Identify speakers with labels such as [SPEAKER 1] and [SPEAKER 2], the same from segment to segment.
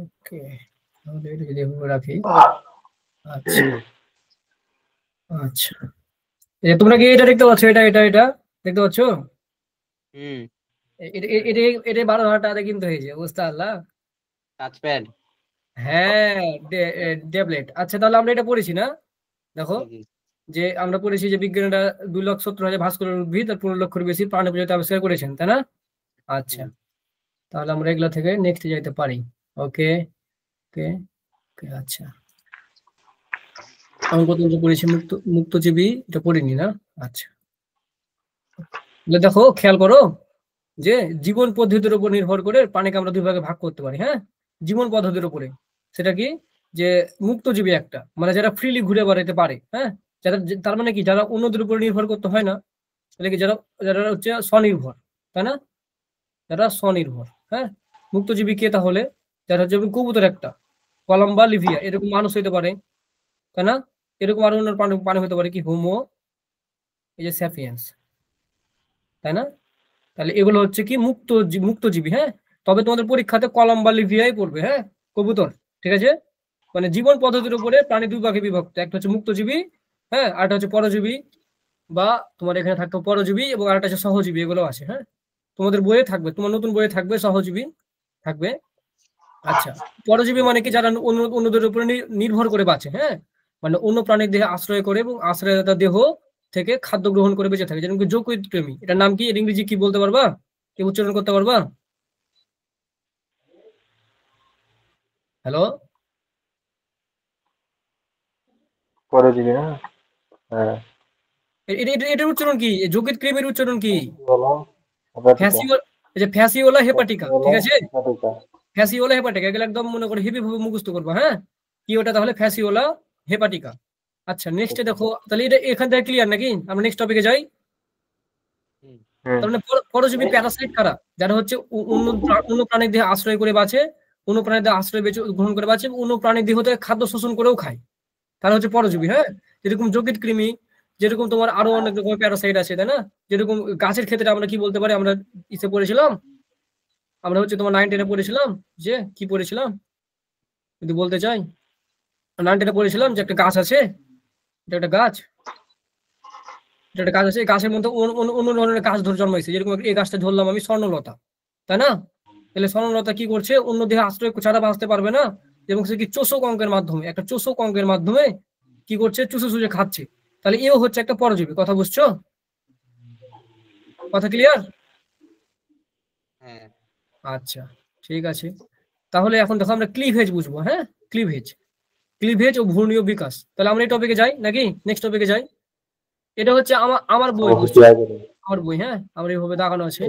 [SPEAKER 1] ওকে, তাহলে এটা যদি এভাবে রাখি। আচ্ছা আচ্ছা, তোমরা কি এটা দেখতে পাচ্ছ? এটা এটা এটা দেখতে পাচ্ছ? এটা এটা 12,000 টাকা কিন্তু হয়েছে, বুঝতে পারলা?
[SPEAKER 2] টাচপ্যাড।
[SPEAKER 1] হ্যাঁ, ট্যাবলেট। আচ্ছা, তাহলে আমরা এটা পড়েছি না? দেখো যে আমরা পড়েছি যে বিজ্ঞানীরা 2,70,000 ভাস্করের উদ্ভিদ আর 15 লক্ষের বেশি প্রাণী প্রজাতি আবিষ্কার করেছেন, তাই না? আচ্ছা, তাহলে আমরা এগুলা থেকে নেক্সট যাইতে পারি। ওকে ওকে ওকে। আচ্ছা, আমি পর্যন্ত পড়েছি মুক্তজীবী, এটা পড়িনি না? আচ্ছা, দেখো খেয়াল করো যে জীবন পদ্ধতির উপর নির্ভর করে প্রাণীকে আমরা দুই ভাগে ভাগ করতে পারি। হ্যাঁ, জীবন পদ্ধতির উপরে, সেটা কি? যে মুক্তজীবী একটা, মানে যারা ফ্রিলি ঘুরে বেড়াতে পারে। হ্যাঁ, যারা, তার মানে কি যারা অন্যদের উপর নির্ভর করতে হয় না, তাহলে কি যারা যারা হচ্ছে স্বনির্ভর, তাই না? যারা স্বনির্ভর। হ্যাঁ, মুক্তজীবী কে তাহলে? যারা হচ্ছে কবুতর একটা, কলম্বা লিভিয়া, এরকম মানুষ হইতে পারে, তাই না? এরকম আরো অন্য প্রাণী হতে পারে, কি হোমো, এই যে স্যাপিয়েন্স, তাই না? তাহলে এগুলো হচ্ছে কি মুক্তজীবী। হ্যাঁ, তবে তোমাদের পরীক্ষাতে কলম্বা লিভিয়াই পড়বে। হ্যাঁ, কবুতর, ঠিক আছে? মানে জীবন পদ্ধতির উপরে প্রাণী দুই ভাগে বিভক্ত, একটা হচ্ছে মুক্তজীবী, হ্যাঁ, আরেকটা হচ্ছে পরজীবী, বা তোমার এখানে থাকতো পরজীবী, এবং আরেকটা হচ্ছে সহজীবী, এগুলো আছে। হ্যাঁ, তোমাদের বইয়ে থাকবে, তোমার নতুন বইয়ে থাকবে সহজীবী থাকবে। আচ্ছা, পরজীবী মানে কি? যারা অন্যদের উপরে নির্ভর করে বাঁচে। হ্যাঁ, মানে অন্য প্রাণীর দেহে আশ্রয় করে এবং আশ্রয়দাতা দেহ থেকে খাদ্য গ্রহণ করে বেঁচে থাকে, যেরকম যকৃৎ প্রেমী। এটার নাম কি? এর ইংরেজি কি বলতে পারবা? কি উচ্চারণ করতে পারবা? হ্যালো,
[SPEAKER 3] পরজীবী না? হ্যাঁ,
[SPEAKER 1] এটার উচ্চারণ কি? যকৃৎ ক্রিমের উচ্চারণ কি?
[SPEAKER 3] বলো। হেপাটিকা।
[SPEAKER 1] এই যে ফ্যাসিওলা হেপাটিকা,
[SPEAKER 3] বলো
[SPEAKER 1] ঠিক আছে?
[SPEAKER 3] হেপাটিকা।
[SPEAKER 1] ফ্যাসিওলা হেপাটিকা, এগুলো একদম মনে করে হেভি ভাবে মুখস্থ করবা। হ্যাঁ, কি ওটা তাহলে? ফ্যাসিওলা হেপাটিকা। আচ্ছা, নেক্সটে দেখো, তাহলে এটা এখান থেকে ক্লিয়ার নাকি? আমরা নেক্সট টপিকে যাই। তার মানে পরজীবী প্যারাসাইট কারা? যারা হচ্ছে অন্য প্রাণীর দেহে আশ্রয় করে বাঁচে, অন্য প্রাণীর দেহে আশ্রয় গ্রহণ করে বাঁচে, অন্য প্রাণীর দেহ থেকে খাদ্য শোষণ করেও খায়, তারা হচ্ছে পরজীবী। হ্যাঁ, যেরকম যকৃৎ কৃমি, যেরকম তোমার আরো অনেক রকমের প্যারাসাইট আছে, তাই না? যেরকম গাছের ক্ষেত্রে আমরা কি বলতে পারি? আমরা ইসে পড়েছিলাম, আমরা হচ্ছে তোমার 9-10 এ পড়েছিলাম, যে কি পড়েছিলাম যদি বলতে চাই, 9-10 এ পড়েছিলাম যে একটা গাছ আছে, এটা একটা গাছ, এটা একটা গাছ আছে, এই গাছের মধ্যে অন্য ধরনের গাছ ধরে জন্মাইছে। যেরকম এই গাছটা ধরলাম আমি স্বর্ণলতা, তাই না? তাহলে স্বর্ণলতা কি করছে? অন্য দেহে আশ্রয় ছাড়া বাঁচতে পারবে না, এবং সে কি চোষক অঙ্কের মাধ্যমে, একটা চোষক অঙ্কের মাধ্যমে কি করছে? চুষে চুষে খাচ্ছে। তাহলে এও হচ্ছে একটা পরজীবী। কথা বুঝছো? কথা ক্লিয়ার? আচ্ছা, ঠিক আছে। তাহলে এখন দেখো আমরা ক্লিভেজ বুঝবো। হ্যাঁ, ক্লিভেজ, ক্লিভেজ ও ভ্রূণীয় বিকাশ। তাহলে আমরা এই টপিকে যাই নাকি নেক্সট টপিকে যাই? এটা হচ্ছে আমার বই, বুঝছো? আমার বই। হ্যাঁ, আমার এইভাবে দাগানো আছে।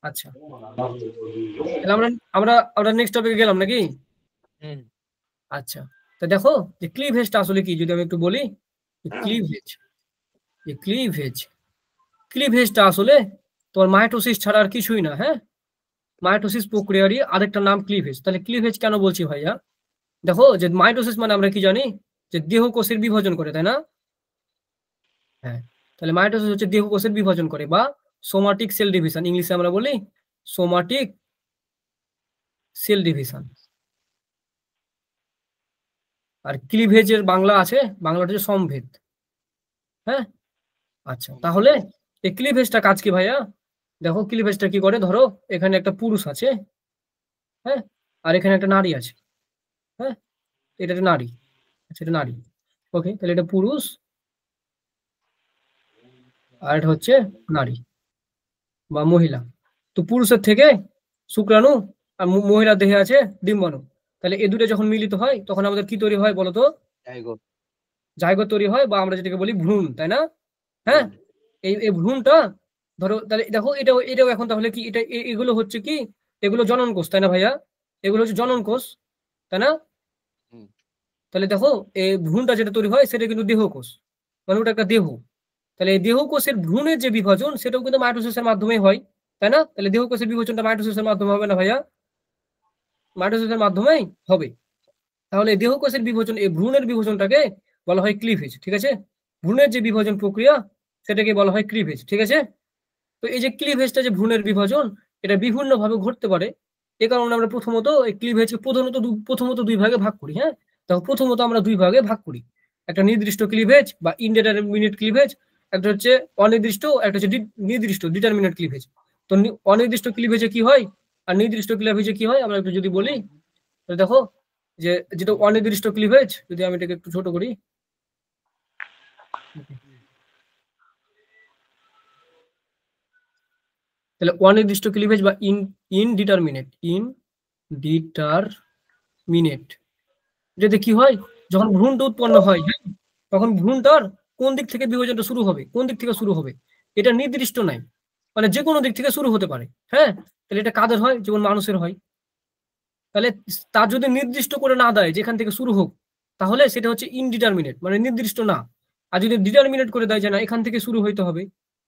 [SPEAKER 1] আচ্ছা, তাহলে আমরা আমরা আমরা নেক্সট টপিকে গেলাম নাকি? আচ্ছা, তো দেখো যে ক্লিভেজটা আসলে কি, যদি আমি একটু বলি। ক্লিভেজ, ক্লিভেজ ক্লিভেজটা আসলে তোমার মাইটোসিস ছাড়া আর কিছুই না। হ্যাঁ, মাইটোসিস প্রক্রিয়ারই আরেকটা নাম ক্লিভেজ। তাহলে ক্লিভেজ কেন বলছি ভাইয়া? দেখো যে মাইটোসিস মানে আমরা কি জানি? যে দেহ কোষের বিভাজন করে, তাই না? হ্যাঁ, তাহলে মাইটোসিস হচ্ছে দেহ কোষের বিভাজন করে, বা সোমাটিক সেল ডিভিশন, ইংলিশে আমরা বলি সোমাটিক সেল ডিভিশন। আর ক্লিভেজের বাংলা আছে, বাংলাটা হচ্ছে সম্ভেদ। হ্যাঁ, আচ্ছা, তাহলে এই ক্লিভেজটা কাজ কি ভাইয়া? দেখো ক্লিভেজটা কি করে, ধরো এখানে একটা পুরুষ আছে, হ্যাঁ, আর এখানে একটা নারী আছে। হ্যাঁ, এটা একটা নারী, আচ্ছা এটা নারী। ওকে, তাহলে এটা পুরুষ আর এটা হচ্ছে নারী বা মহিলা। তো পুরুষের থেকে শুক্রাণু, আর মহিলার দেহে আছে ডিম্বাণু। তাহলে এই দুটো যখন মিলিত হয় তখন আমাদের কি তৈরি হয় বলতো? জাইগোট তৈরি হয়, বা আমরা যেটাকে বলি ভ্রূণ, তাই না? হ্যাঁ, এই ভ্রূণটা ধরো, তাহলে দেখো এটাও এখন তাহলে কি, এটা এগুলো হচ্ছে কি, এগুলো জনন কোষ, তাই না ভাইয়া? এগুলো হচ্ছে জনন কোষ, তাই না? তাহলে দেখো এই ভ্রূণটা যেটা তৈরি হয় সেটা কিন্তু দেহ কোষ, মানে ওটা একটা দেহ। তাহলে এই দেহ কোষের ভ্রূণের যে বিভাজন সেটাও কিন্তু মাইটোসিসের মাধ্যমে হয়, তাই না? তাহলে দেহ কোষের বিভাজনটা মাইটোসিসের মাধ্যমে হবে না ভাইয়া? মাইটোসিসের মাধ্যমেই হবে। তাহলে দেহ কোষের বিভাজন, এই ভ্রূণের বিভাজনটাকে বলা হয় ক্লিভেজ, ঠিক আছে? ভ্রূণের যে বিভাজন প্রক্রিয়া সেটাকে বলা হয় ক্লিভেজ, ঠিক আছে? তো এই যে ক্লিভেজটা, যে ভ্রূণের বিভাজন, এটা বিভিন্ন ভাবে ঘটতে পারে। এই কারণে আমরা প্রথমত এই ক্লিভেজকে প্রথমত দুই ভাগে ভাগ করি। হ্যাঁ, দেখো প্রথমত আমরা দুই ভাগে ভাগ করি, একটা নির্দিষ্ট ক্লিভেজ বা ইনডিটারমিনেট ক্লিভেজ, একটা হচ্ছে অনির্দিষ্ট, একটা হচ্ছে নির্দিষ্ট ডিটারমিনেট ক্লিভেজ। তো অনির্দিষ্ট ক্লিভেজে কি হয় আর নির্দিষ্ট ক্লিভেজে কি হয় আমরা একটু যদি বলি, তাহলে দেখো যে যেটা অনির্দিষ্ট ক্লিভেজ, যদি আমি এটাকে একটু ছোট করি, তাহলে অনির্দিষ্ট ক্লিভেজ বা ইনডিটারমিনেট যদি কি হয়, যখন ভ্রূণটা উৎপন্ন হয়, হ্যাঁ, তখন ভ্রূণটার কোন দিক থেকে বিভাজনটা শুরু হবে, কোন দিক থেকে শুরু হবে এটা নির্দিষ্ট নাই, মানে যে কোনো দিক থেকে শুরু হতে পারে। হ্যাঁ, তাহলে এটা কাদের হয়, যেমন মানুষের হয়। তাহলে তার যদি নির্দিষ্ট করে না দেয় যেখান থেকে শুরু হোক, তাহলে সেটা হচ্ছে ইনডিটারমিনেট, মানে নির্দিষ্ট না। আর যদি ডিটারমিনেট করে দেয় যে না এখান থেকে শুরু হইতে হবে,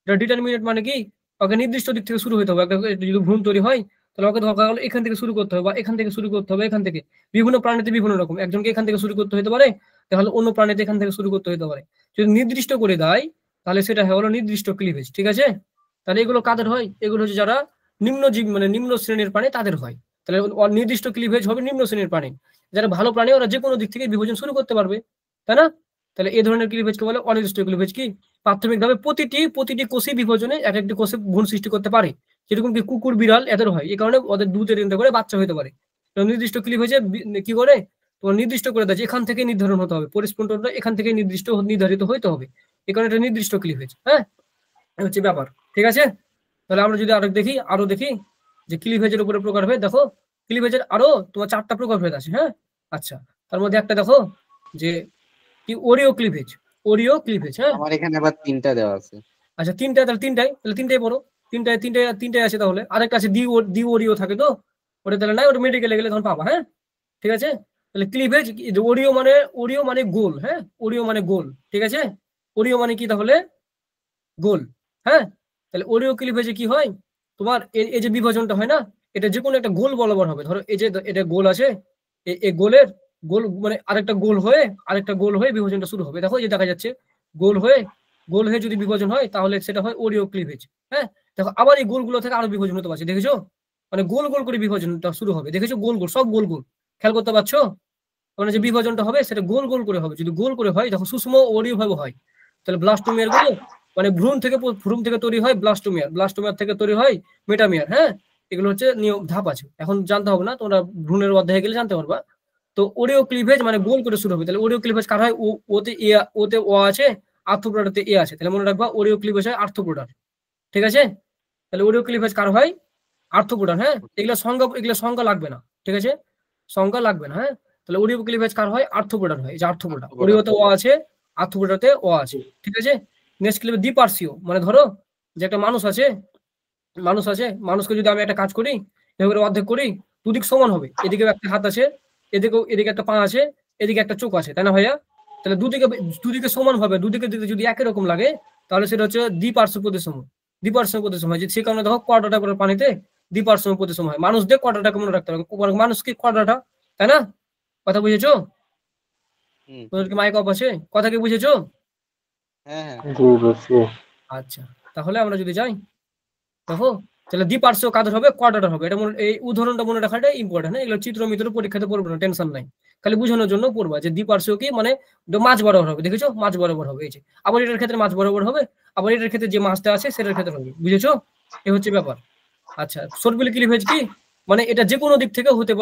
[SPEAKER 1] এটা ডিটারমিনেট মানে কি, ওকে নির্দিষ্ট দিক থেকে শুরু হইতে হবে। যদি ভ্রূণ তৈরি হয় তাহলে ওকে দরকার হলে এখান থেকে শুরু করতে হবে, বা এখান থেকে শুরু করতে হবে, এখান থেকে। বিভিন্ন প্রাণীতে বিভিন্ন রকম, একজনকে এখান থেকে শুরু করতে হতে পারে, তাহলে অন্য প্রাণীতে এখান থেকে শুরু করতে হতে পারে। যদি নির্দিষ্ট করে দেয় তাহলে সেটা হলো নির্দিষ্ট ক্লিভেজ। ঠিক আছে, তাহলে এগুলো কাদের হয়, এগুলো হচ্ছে যারা নিম্ন জীব, মানে নিম্ন শ্রেণীর প্রাণী তাদের হয়। তাহলে নির্দিষ্ট ক্লিভেজ হবে নিম্ন শ্রেণীর প্রাণী, যারা ভালো প্রাণী ওরা যে কোনো দিক থেকে বিভাজন শুরু করতে পারবে, তাই না? তাহলে এই ধরনের ক্লিভেজকে বলে অনির্দিষ্ট ক্লিভেজ। কি প্রাথমিকভাবে প্রতিটি কোষে বিভাজনে এক একটি কোষে ভ্রূণ সৃষ্টি করতে পারে, যেরকম কি কুকুর বিড়াল এদের হয়, এই কারণে ওদের দুধের ইন্দ্র করে বাচ্চা হতে পারে। নির্দিষ্ট ক্লিভেজে কি করে তোমার নির্দিষ্ট করে দেয় যে এখান থেকে নির্ধারণ হতে হবে, পরিস্ফুটনটা এখান থেকে নির্ধারিত হইতে হবে, এই কারণে এটা নির্দিষ্ট ক্লিভেজ। হ্যাঁ, হচ্ছে ব্যাপার। ঠিক আছে, তাহলে আমরা যদি আরো দেখি যে ক্লিভেজের উপরে প্রকারভেদ, দেখো ক্লিভেজের আরো তোমার 4টা প্রকারভেদ আছে। হ্যাঁ, আচ্ছা, তার মধ্যে একটা দেখো যে কি ওরিও ক্লিভেজ। হ্যাঁ,
[SPEAKER 2] আমার এখানে আবার 3টা দেওয়া আছে।
[SPEAKER 1] আচ্ছা তাহলে তিনটাই পড়ো। তিনটাই আছে। তাহলে আরেকটা আছে ডি ওরিও থাকে, তো ওটা তাহলে নাই, ওটা মেডিকেলে গেলে তখন পাবা। হ্যাঁ, ঠিক আছে, তাহলে ক্লিভেজ ওরিও মানে গোল। হ্যাঁ, ওরিও মানে গোল। ঠিক আছে, ওরিও মানে কি তাহলে গোল। হ্যাঁ, তাহলে ওরিও ক্লিভেজে কি হয়, তোমার এই যে বিভাজনটা হয় না, এটা যে কোনো একটা গোল বরাবর হবে। ধরো এই যে এটা গোল আছে, এই গোল মানে আরেকটা গোল হয়ে বিভাজনটা শুরু হবে। দেখো এই যে দেখা যাচ্ছে গোল হয়ে যদি বিভাজন হয় তাহলে সেটা হয় ওরিও ক্লিভেজ। হ্যাঁ, দেখো আবার এই গোলগুলো থেকে আরো বিভাজন হতে পারছে, দেখেছো? মানে গোল করে বিভাজনটা শুরু হবে, দেখেছো? সব গোল খেয়াল করতে পারছো? মানে যে বিভাজনটা হবে সেটা গোল করে হবে। যদি গোল করে হয় দেখো সুষম ওরিও ভাবে হয়, তাহলে ব্লাস্টোমিয়ার গুলো মানে ভ্রূণ থেকে তৈরি হয় ব্লাস্টোমিয়ার থেকে তৈরি হয় মেটামিয়ার। হ্যাঁ, এগুলো হচ্ছে নিয়ম, ধাপ আছে, এখন জানতে হবে না, তোমরা ভ্রূণের অধ্যায়ে গেলে জানতে পারবা। তো ওরিও ক্লিভেজ মানে গোল করে শুরু হবে। তাহলে ওরিও ক্লিভেজ কার হয়, ওতে ও আছে, আর্থ্রোপোডাতে এ আছে, তাহলে মনে রাখবা ওরিও ক্লিভেজ হয় আর্থ্রোপোডার। ঠিক আছে, তাহলে ওরিও ক্লিভেজ কার হয়, আর্থ্রোপোডার। হ্যাঁ, এগুলো সংখ্যা লাগবে না। ঠিক আছে, সংখ্যা লাগবে না। হ্যাঁ, তাহলে ওরিও ক্লিভেজ কার হয়, আর্থ্রোপোডার হয়। এই যে আর্থ্রোপোডা, ওরিওতে ও আছে, আর্থ্রোপোডাতে ও আছে। ঠিক আছে, নেক্সট ক্লিভেজ দ্বিপার্শ্বীয়, মানে ধরো যে একটা মানুষ আছে, মানুষকে যদি আমি একটা কাজ করি, এভাবে অর্ধেক করি, দুদিক সমান হবে, এদিকে একটা হাত আছে, এদিকে একটা পা আছে, এদিকে একটা চোখ আছে, তাই না ভাইয়া? তাহলে দুদিকে সমান হবে, দুদিকে যদি একই রকম লাগে তাহলে সেটা হচ্ছে দ্বিপার্শ্ব প্রতিসম হয়। যে সে কারণে দেখো কোয়াড্রাটা করে পানিতে দ্বিপার্শ্ব প্রতিসম হয়। মানুষদের কোয়াড্রাটাকে মনে রাখতে হবে, মানুষ কি কোয়াড্রাটা, তাই না? কথা বুঝেছো? তোদের কি মাইক অফ আছে? কথা কি বুঝেছো?
[SPEAKER 2] হ্যাঁ,
[SPEAKER 3] জি বুঝছি।
[SPEAKER 1] আচ্ছা, তাহলে আমরা যদি যাই, দেখো তাহলে দ্বিপার্শ্ব কাদের হবে, কোয়াড্রাটার হবে। এটা এই উদাহরণটা মনে রাখাটা ইম্পর্টেন্ট। হ্যাঁ, এগুলো চিত্র মিত্র পরীক্ষাতে পড়বে না, টেনশন নাই, খালি বোঝানোর জন্য পড়বা যে দ্বিপার্শ্ব কি মানে মাঝ বরাবর হবে। দেখেছো, মাঝ বরাবর হবে। এই যে আবার এটার ক্ষেত্রে মাঝ বরাবর হবে, আবার এটার ক্ষেত্রে যে মাছটা আছে সেটার ক্ষেত্রে হবে। বুঝেছো? এই হচ্ছে ব্যাপার। আচ্ছা, সর্পিল ক্লিভেজ কি, মানে এটা যে কোনো দিক থেকে হতে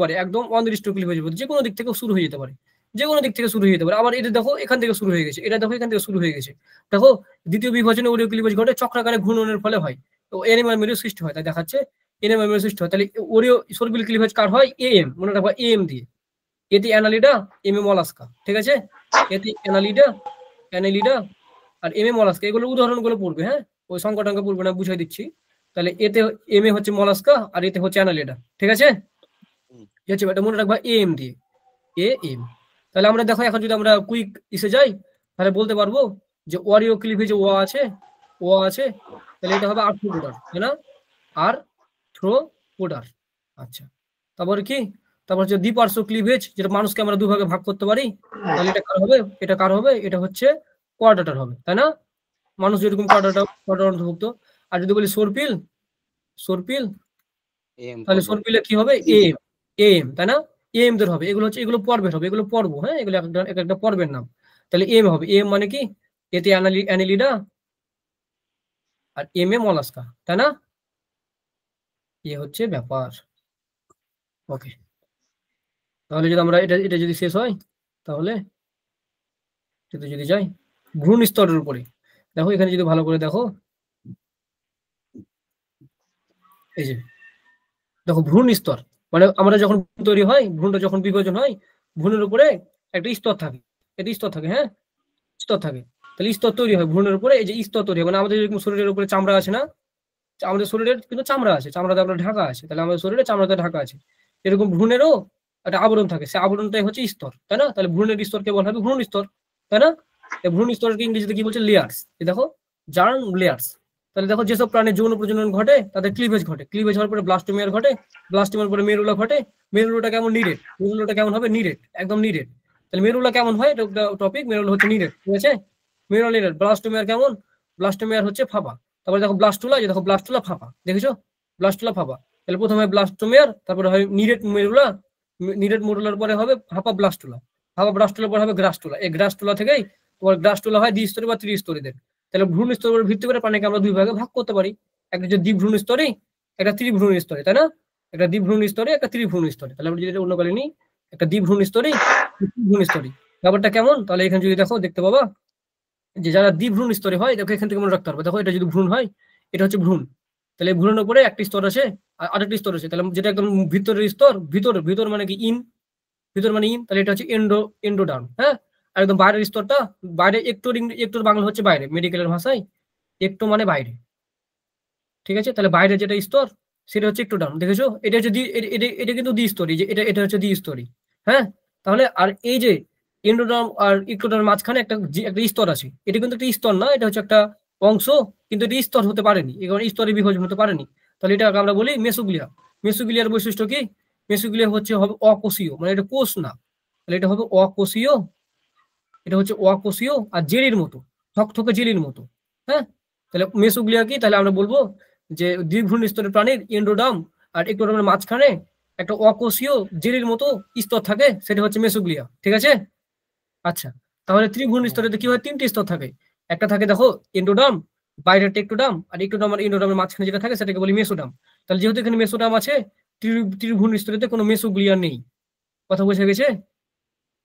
[SPEAKER 1] পারে, একদম অনির্দিষ্ট ক্লিভেজ, যে কোনো দিক থেকে শুরু হয়ে যেতে পারে, আবার এটা দেখো এখান থেকে শুরু হয়ে গেছে, এটা দেখো এখান থেকে শুরু হয়ে গেছে। দেখো দ্বিতীয় বিভাজনে ওরিও ক্লিভেজ ঘটে চক্রাকারে ঘূর্ণনের ফলে হয়, তো অ্যানিমাল মেরু সৃষ্টি হয়, তাই দেখাচ্ছে অ্যানিমাল মেরু সৃষ্টি হয়। তাহলে ওরিও সর্পিল ক্লিভেজ কার হয়, এএম, মনে রাখবা এএম দিয়ে, এতে অ্যানালিডা, এম এ মলাস্কা। ঠিক আছে, এতে অ্যানালিডা আর এম এ মলাস্কা, এগুলো উদাহরণগুলো পড়বে। হ্যাঁ, ওই সংখ্যাটাঙ্ক পড়বে না, বুঝাই দিচ্ছি। তাহলে এতে এম এ হচ্ছে মলাস্কা আর এতে হচ্ছে অ্যানালিডা। ঠিক আছে, এটা মনে রাখবা এম দিয়ে, এম। তাহলে আমরা দেখো এখন যদি আমরা কুইক ইসে যাই তাহলে বলতে পারবো যে ওরিও ক্লিভেজে ও আছে, তাহলে এটা হবে আর্থ্রোপোডার, তাই না? আর্থ্রোপোডার। আচ্ছা, তারপরে কি, তারপর হচ্ছে দ্বিপার্শ্ব ক্লিভেজ, যেটা মানুষকে আমরা দুভাগে ভাগ করতে পারি, তাহলে এটা কার হবে, এটা হচ্ছে কোয়াড্রাটার হবে, তাই না? মানুষ যেরকম কোয়াড্রাটা অন্তর্ভুক্ত। আর যদি বলি সর্পিল
[SPEAKER 2] এম
[SPEAKER 1] তাহলে
[SPEAKER 2] পর্ব।
[SPEAKER 1] সর্পিলে কি হবে? এম, এম, তাই না? এম দের হবে, এগুলো হচ্ছে, এগুলো পর্বের হবে, এগুলো পর্ব, হ্যাঁ, এগুলো এক একটা পর্বের নাম। তাহলে এম হবে, এম মানে কি? এতে অ্যানালিডা আর এম এ মলাস্কা, তাই না? এ হচ্ছে ব্যাপার। ওকে, তাহলে যদি আমরা এটা এটা যদি শেষ হয়, তাহলে যদি যাই ভ্রূণ স্তরের উপরে, দেখো এখানে যদি ভালো করে দেখো, এই যে দেখো ভ্রূণ স্তর, মানে আমরা যখন ভ্রূণ তৈরি হয়, ভ্রূণটা যখন বিভাজন হয়, ভ্রূণের উপরে একটা স্তর থাকে, এটা স্তর থাকে, হ্যাঁ, স্তর থাকে। তাহলে স্তর তৈরি হয় ভ্রূণের উপরে, এই যে স্তর তৈরি হয়, মানে আমাদের যেরকম শরীরের উপরে চামড়া আছে না, আমাদের শরীরের কিন্তু চামড়া আছে, চামড়াতে আপনার ঢাকা আছে, তাহলে আমাদের শরীরে চামড়াতে ঢাকা আছে, এরকম ভ্রূণেরও একটা আবরণ থাকে, সে আবরণটাই হচ্ছে স্তর, তাই না? তাহলে ভ্রূণের স্তরকে বলা হবে ভ্রূণ স্তর, তাই না? এই ভ্রূণ স্তরকে ইংরেজিতে কি বলছে? লেয়ার্স। এই দেখো, জার্ম লেয়ার্স। তাহলে দেখো যেসব প্রাণীর যৌন প্রজনন ঘটে তাদের ক্লিভেজ ঘটে, ক্লিভেজ হওয়ার পরে ব্লাস্টোমিয়ার ঘটে, ব্লাস্টোমিয়ার পরে মেরুলা ঘটে, মেরুলাটা কেমন? নিরেট। মেরুলাটা কেমন হবে? নিরেট, একদম নিরেট। তাহলে মেরুলা কেমন হয়? এটা টপিক, মেরুলা হচ্ছে নিরেট, ঠিক আছে? মেরুলা নিরেট। ব্লাস্টোমিয়ার কেমন? ব্লাস্টোমিয়ার হচ্ছে ফাঁপা। তারপরে দেখো ব্লাস্টুলা, এই দেখো ব্লাস্টুলা ফাঁপা, দেখেছো? ব্লাস্টুলা ফাঁপা। তাহলে প্রথমে ব্লাস্টোমিয়ার, তারপরে হয় নিরেট মেরুলা, নিরেট মেরুলার পরে হবে ফাঁপা ব্লাস্টুলা, ফাঁপা ব্লাস্টুলার পরে হবে গ্রাস্টুলা, এই গ্রাস্টুলা থেকেই তোমার গ্রাস্টুলা হয় দ্বিস্তরী বা ত্রিস্তরীদের। তাহলে ভ্রূণ স্তরের ভিত্তি করে প্রাণীকে আমরা দুই ভাগে ভাগ করতে পারি, একটা হচ্ছে দ্বিভ্রূণ স্তরে, একটা ত্রিভ্রূণ স্তরে, তাই না? একটা দ্বিভ্রূণ স্তরে, একটা ত্রিভ্রূণ স্তরে। তাহলে আমরা যদি এটা অন্য কালে নিই, একটা দ্বিভ্রূণ স্তরে, ত্রিভ্রূণ স্তরে, ব্যাপারটা কেমন? তাহলে এখানে যদি দেখো, দেখতে পাবা যে যারা দ্বিভ্রূণ স্তরে হয়, দেখো এখান থেকে মনে রাখতে পারবে, দেখো এটা যদি ভ্রূণ হয়, এটা হচ্ছে ভ্রূণ, তাহলে ভ্রূণের উপরে একটি স্তর আছে আর আরেকটি স্তর আছে, তাহলে যেটা একদম ভিতরের স্তর, ভিতর ভিতর মানে কি? ইন, ভিতর মানে ইন, তাহলে এটা হচ্ছে এন্ডোডার্ম, হ্যাঁ। আর একদম বাইরের স্তরটা, বাইরে একটুর, একটুর বাংলা হচ্ছে বাইরে, মেডিকেলের ভাষায় একটু মানে বাইরে, ঠিক আছে? তাহলে বাইরে যেটা স্তর সেটা হচ্ছে একটোডার্ম, দেখেছো? এটা হচ্ছে এটা কিন্তু দ্বিস্তরী, যে এটা হচ্ছে দ্বিস্তরী, হ্যাঁ। তাহলে আর এই যে এন্ডোডার্ম আর ইক্টোডার্ম মাঝখানে একটা স্তর আছে, এটা কিন্তু একটা স্তর না, এটা হচ্ছে একটা অংশ, কিন্তু এটা স্তর হতে পারেনি, এবার স্তরে বিভাজন হতে পারেনি। তাহলে এটাকে আমরা বলি মেসোগ্লিয়া। মেসোগ্লিয়ার বৈশিষ্ট্য কি? মেসোগ্লিয়া হচ্ছে হবে অকোষীয়, মানে এটা কোষ না, তাহলে এটা হবে অকোষীয়, এটা হচ্ছে অকোষীয় আর জেলির মতো, থকথকে জেলির মতো, হ্যাঁ। তাহলে মেসোগ্লিয়া কি? তাহলে আমরা বলবো যে দ্বিভ্রূণ স্তরের প্রাণীর এন্ডোডার্ম আর একটোডার্মের মাঝখানে একটা অকোষীয় জেলির মতো স্তর থাকে, সেটা হচ্ছে মেসোগ্লিয়া, ঠিক আছে? আচ্ছা, তাহলে ত্রিভ্রূণ স্তরে কি হয়? তিনটি স্তর থাকে, একটা থাকে দেখো এন্ডোডার্ম, বাইরের টেকটোডার্ম, আর একটোডার্ম আর এন্ডোডার্মের মাঝখানে যেটা থাকে সেটাকে বলি মেসোডার্ম। তাহলে যেহেতু এখানে মেসোডার্ম আছে, ত্রিভ্রূণ স্তরেতে কোনো মেসোগ্লিয়া নেই, কথা বোঝা গেছে?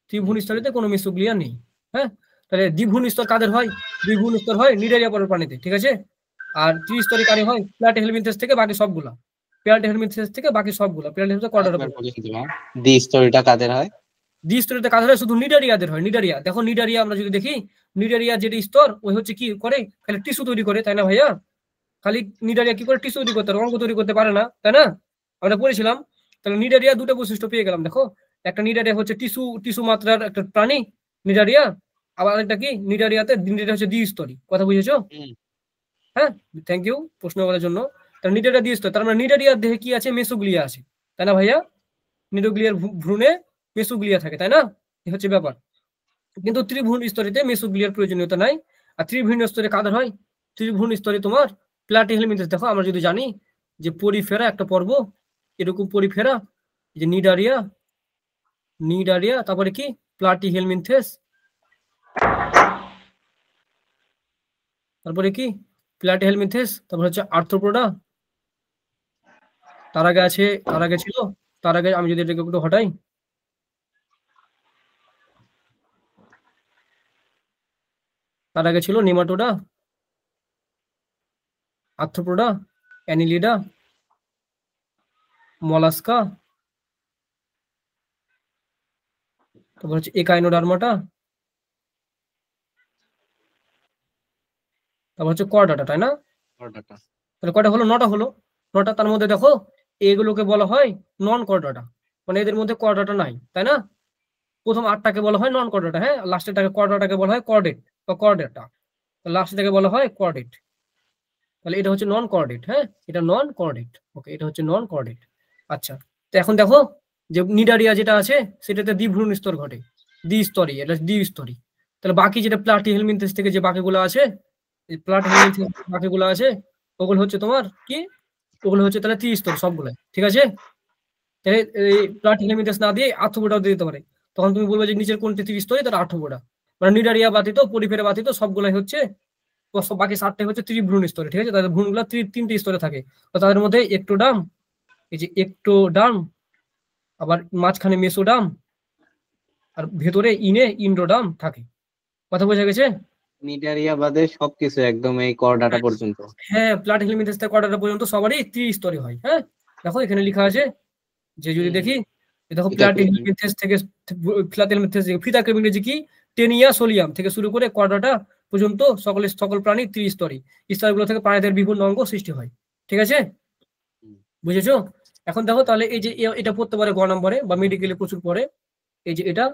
[SPEAKER 1] ত্রিভ্রূণ স্তরেতে কোনো মেসোগ্লিয়া নেই, হ্যাঁ। তাহলে দ্বিভ্রূণ স্তর কাদের হয়? দ্বিভ্রূণ স্তর হয় নিডারিয়া পরের প্রাণীতে, ঠিক আছে? আর ত্রিস্তরী কারে হয়? প্লাটিহেলমিনথেস থেকে বাকি সবগুলা, প্লাটিহেলমিনথেস থেকে বাকি সবগুলা, প্লাটিহেলমিনথেস কর্ডার
[SPEAKER 2] একবার
[SPEAKER 1] উপর।
[SPEAKER 2] বলে দিতে পারো দ্বি স্টোরিটা কাদের হয়?
[SPEAKER 1] দ্বিস্তরীতে কাদের হয়? শুধু নিডারিয়াদের হয়। নিডারিয়া, দেখো নিডারিয়া আমরা যদি দেখি, নিডারিয়া যেটা স্তর, ওই হচ্ছে কি করে? খালি টিস্যু তৈরি করে, তাই না ভাইয়া? খালি নিডারিয়া কি করে? টিস্যু তৈরি করতে পারে, অঙ্গ তৈরি করতে পারে না, তাই না? আমরা পড়েছিলাম। তাহলে নিডারিয়া দুটো বৈশিষ্ট্য পেয়ে গেলাম, দেখো একটা নিডারিয়া হচ্ছে টিস্যু টিস্যু মাত্রার একটা প্রাণী, নিডারিয়া। আবার একটা কি? নিডারিয়া হচ্ছে দ্বিস্তরী, কথা বুঝেছো? হ্যাঁ, থ্যাংক ইউ প্রশ্ন করার জন্য। তাহলে নিডারিয়া দ্বিস্তর, তার মানে নিডারিয়ার দেহে কি আছে? মেসোগ্লিয়া আছে, তাই না ভাইয়া? নিডোগ্লিয়ার ভ্রূণে মেসোগ্লিয়া থাকে, তাই না? এই হচ্ছে ব্যাপার। কিন্তু ত্রিভ্রূণ স্তরিতে মেসোগ্লিয়ার প্রয়োজনীয়তা নাই। আর ত্রিভ্রূণ স্তরে কাদের হয়? ত্রিভ্রূণ স্তরে তোমার প্লাটিহেলমিনথেস। দেখো আমরা যদি জানি যে পরিফেরা একটা পর্ব, এরকম পরিফেরা, যে নিডারিয়া, নিডারিয়া, তারপরে কি? প্লাটিহেলমিনথেস, তারপরে কি? প্লাটিহেলমিনথেস, তারপর হচ্ছে আর্থ্রোপোডা, তার আগে আছে, তার আগে ছিল, তার আগে আমি যদি এটাকে একটু হটাই, তার আগে ছিল নেমাটোডা, আর্থ্রোপোডা, অ্যানিলিডা, মলাস্কা, তারপর হচ্ছে একাইনোডার্মাটা, তারপর হচ্ছে কর্ডাটা, তাই না?
[SPEAKER 2] কর্ডাটা।
[SPEAKER 1] তাহলে কয়টা হলো? 9টা হলো। 9টা, তার মধ্যে দেখো এগুলোকে বলা হয় নন কর্ডাটা, মানে এদের মধ্যে কর্ডাটা নাই, তাই না? প্রথম 8টাকে বলা হয় নন কর্ডাটা, হ্যাঁ। লাস্টেরটাকে কর্ডাটাকে বলা হয় কর্ডেট বা কর্ডেটা, লাস্টেরটাকে বলা হয় কর্ডেট। তাহলে এটা হচ্ছে নন কর্ডেট, হ্যাঁ, এটা নন কর্ডেট। ওকে, এটা হচ্ছে নন কর্ডেট। আচ্ছা, তো এখন দেখো যে নিডারিয়া যেটা আছে সেটাতে দ্বিভ্রূণ স্তর ঘটে, দ্বিস্তরী, এটা দ্বিস্তরী। তাহলে বাকি যেটা প্লাটিহেলমিনথেস থেকে যে বাকিগুলো আছে, প্লাটিহেলমিনথেস বাকিগুলো আছে, ওগুলো হচ্ছে তোমার কি? ওগুলো হচ্ছে তাহলে ত্রিস্তর সবগুলো, ঠিক আছে। তাহলে এই প্লাটিক হেমিথেস না দিয়ে আর্থ্রোপোডাও দিয়ে দিতে পারে। তখন তুমি বলবে যে নিচের কোনটি ত্রিস্তরই, তার আর্থ্রোপোডা। মানে নিডারিয়া ব্যতীত, পরিফেরা ব্যতীত সবগুলাই হচ্ছে, বাকি 7টাই হচ্ছে ত্রিভ্রূণ স্তরে, ঠিক আছে। তাদের ভ্রূণগুলো 3টি স্তরে থাকে। তো তাদের মধ্যে একটোডার্ম, এই যে একটোডার্ম, আবার মাঝখানে মেসোডার্ম, আর ভেতরে ইন্ডোডার্ম থাকে। কথা বোঝা গেছে?
[SPEAKER 2] নিডারিয়া বাদে সবকিছু একদম এই করডাটা পর্যন্ত।
[SPEAKER 1] হ্যাঁ, প্লাটিক হেমিথেস থেকে কর্ডাটা পর্যন্ত সবারই ত্রিস্তরে হয়। হ্যাঁ, দেখো এখানে লেখা আছে যে যদি দেখি, দেখো প্লাটিক হেমিথেস থেকে ফিতাকৃমি ইংরেজি কি টেনিয়া সোলিয়াম থেকে শুরু করে কর্ডাটা পর্যন্ত সকল প্রাণী ত্রিস্তরী। স্তরগুলো থেকে প্রাণীদের বিভিন্ন অঙ্গ সৃষ্টি হয়, ঠিক আছে। বুঝেছো? এখন দেখো তাহলে এই যে এটা পড়তে পারে গ নম্বরে বা মেডিকেলে প্রচুর পড়ে, এই যে এটা,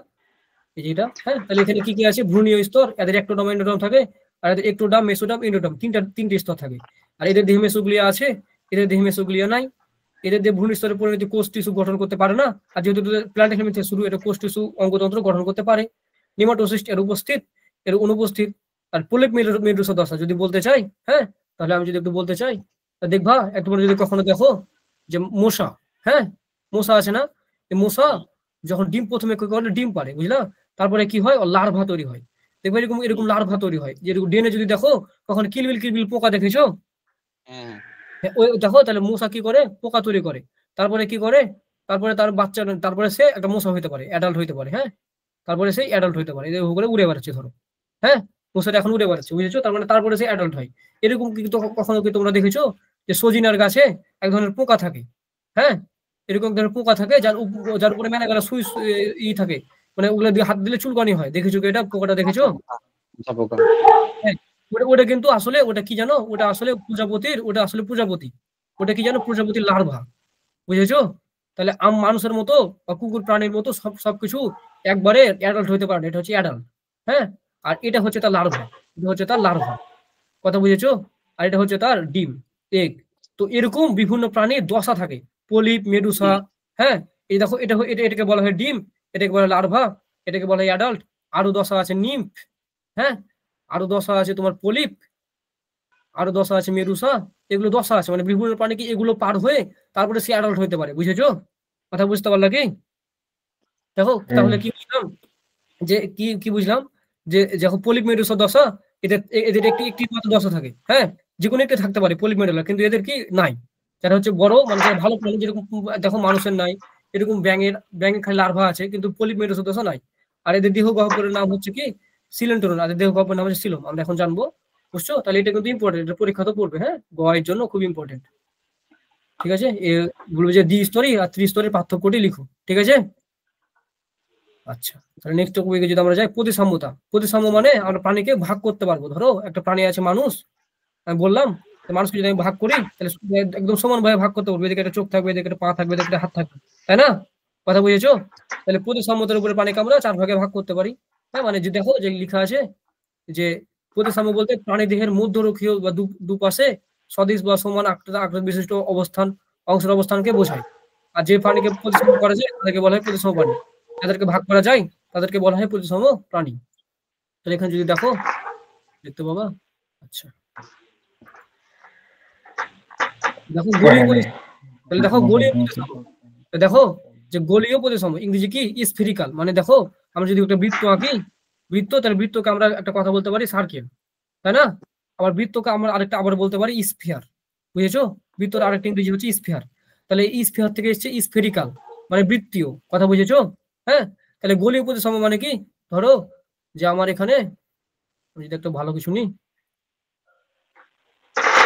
[SPEAKER 1] এই যে এটা। হ্যাঁ, তাহলে এখানে কি কি আছে? ভ্রূণীয় স্তর, এদের একটোডার্ম এন্ডোডার্ম থাকে, আর এদের একটোডার্ম মেসোডার্ম এন্ডোডার্ম তিনটে স্তর থাকে। আর এদের দেহে মেসোগ্লিয়া আছে, এদের দেহে মেসোগ্লিয়া নাই। এদের দেহে ভ্রূণ স্তরে পরিণতি কোষ টিস্যু গঠন করতে পারে না। আর যেহেতু প্লান্ট হেমিথেস শুরু, এটা কোষ টিস্যু অঙ্গতন্ত্র গঠন করতে পারে। নিমাটোসিস্ট এর উপস্থিত, এর অনুপস্থিত। আর পোলিপ মেডুসা দশা যদি বলতে চাই, হ্যাঁ, তাহলে আমি যদি একটু বলতে চাই, দেখবা একটু যদি কখনো দেখো যে মশা, হ্যাঁ, মশা আছে না, এই মশা যখন ডিম প্রথমে কি করে, ডিম পারে, বুঝলা, তারপরে কি হয়, লার্ভা তৈরি হয়। দেখবে এরকম এরকম লার্ভা তৈরি হয়, যেরকম ডেনে যদি দেখো কখন কিলবিল পোকা দেখেছো,
[SPEAKER 2] হ্যাঁ,
[SPEAKER 1] ওই দেখো, তাহলে মশা কি করে, পোকা তৈরি করে, তারপরে কি করে, তারপরে তার বাচ্চা, তারপরে সে একটা মশা হইতে পারে, অ্যাডাল্ট হইতে পারে। হ্যাঁ, তারপরে সে অ্যাডাল্ট হইতে পারে, এরকম করে উড়ে বেড়াচ্ছে ধরো। হ্যাঁ, মশাটা এখন উড়ে বেড়াচ্ছে, বুঝেছো, তার মানে তারপরে সে অ্যাডাল্ট হয়। এরকম কি কখনো কি তোমরা দেখেছো যে সজিনার গাছে এক ধরনের পোকা থাকে? হ্যাঁ, এরকম ধরনের পোকা থাকে যার উপরে মেলা গেলা সুই থাকে, মানে ওগুলো দিয়ে হাত দিলে চুলকানি হয়। দেখেছো কি এটা পোকাটা, দেখেছো? হ্যাঁ, ওটা কিন্তু আসলে ওটা কি জানো, ওটা আসলে প্রজাপতি, ওটা কি জানো, প্রজাপতির লার্ভা, বুঝেছো। তাহলে মানুষের মতো বা কুকুর প্রাণীর মতো সবকিছু একবারে অ্যাডাল্ট হইতে পারে না, এটা হচ্ছে অ্যাডাল্ট। হ্যাঁ, আর এটা হচ্ছে তার লার্ভা, এটা হচ্ছে তার লার্ভা, কথা বুঝেছো। আর এটা হচ্ছে তার ডিম, এগ। তো এরকম বিভিন্ন প্রাণীর দশা থাকে, পলিপ, মেডুসা। হ্যাঁ, এই দেখো এটাকে বলা হয় ডিম, এটাকে বলা হয় লার্ভা, এটাকে বলা হয় অ্যাডাল্ট। আরো দশা আছে নিম্ফ, হ্যাঁ, আরো দশা আছে তোমার পলিপ, আরো দশা আছে মেডুসা। এগুলো দশা আছে, মানে বিভিন্ন প্রাণী কি এগুলো পার হয়ে তারপরে সে অ্যাডাল্ট হইতে পারে, বুঝেছো? কথা বুঝতে পারলা কি? দেখো তাহলে কি বুঝলাম, যে কি কি বুঝলাম, যে দেখো পলিপ মেডুসা দশা, এদের একটি একটি মাত্র দশা থাকে। হ্যাঁ, যে কোনো একটা থাকতে পারে পলিপ মেডুলা, কিন্তু এদের কি নাই। যারা হচ্ছে বড়, মানে যারা ভালো প্রাণী, যেরকম দেখো মানুষের নাই, এরকম ব্যাঙের খালি লার্ভা আছে, কিন্তু পলিপ মেডুসা দশা নাই। আর এদের দেহ গহ্বরের নাম হচ্ছে কি সিলেন্টোরন, আর এদের দেহ গহ্বরের নাম হচ্ছে সিলোম, আমরা এখন জানবো, বুঝছো। তাহলে এটা কিন্তু ইম্পর্টেন্ট, এটা পরীক্ষা তো পড়বে, হ্যাঁ, গয়ের জন্য খুব ইম্পর্টেন্ট, ঠিক আছে। বলবে যে দ্বিস্তরী আর ত্রিস্তরের পার্থক্যটি লিখো, ঠিক আছে। আচ্ছা, তাহলে নেক্সট টপিকে যদি আমরা যাই, প্রতিসাম্যতা। প্রতিসাম্য মানে আমরা প্রাণীকে ভাগ করতে পারবো। ধরো একটা প্রাণী আছে মানুষ, আমি বললাম, মানুষকে যদি আমি ভাগ করি, তাহলে একদম সমানভাবে ভাগ করতে পারবো। এদিকে একটা চোখ থাকবে, এদিকে একটা পা থাকবে, এদিকে একটা হাত থাকবে, তাই না? কথা বুঝেছো? তাহলে প্রতিসাম্যতার উপরে প্রাণীকে আমরা 4 ভাগে ভাগ করতে পারি। হ্যাঁ, মানে যে দেখো যে লেখা আছে যে প্রতিসাম্য বলতে প্রাণী দেহের মধ্যরক্ষীয় বা দুপাশে সদিশ বা সমান আকৃতি বিশিষ্ট অংশের অবস্থানকে বোঝায়। আর যে প্রাণীকে প্রতিসাম্য করা যায় তাদেরকে বলা হয় প্রতিসাম্য প্রাণী, যাদেরকে ভাগ করা যায় তাদেরকে বলা হয় প্রতিসাম্য প্রাণী। তাহলে এখানে যদি দেখো, দেখতে পাবা। আচ্ছা, দেখো গোলীয় প্রতিসাম্য, তাহলে দেখো গোলীয় প্রতিসাম্য, দেখো যে গোলীয় প্রতিসাম্য ইংরেজি কি স্ফেরিক্যাল। মানে দেখো আমরা যদি একটা বৃত্ত আঁকি, তাহলে বৃত্তকে আমরা একটা কথা বলতে পারি সার্কেল, তাই না? আবার বৃত্তকে আমরা আরেকটা আবার বলতে পারি স্ফিয়ার, বুঝেছো। বৃত্তর আরেকটা ইংরেজি হচ্ছে স্ফিয়ার। তাহলে এই স্ফিয়ার থেকে এসেছে স্ফেরিক্যাল, মানে বৃত্তীয়, কথা বুঝেছো। হ্যাঁ, তাহলে গোলীয় প্রতিসাম্য মানে কি, ধরো যে আমার এখানে, আমি যদি একটা ভালো কিছু নিই,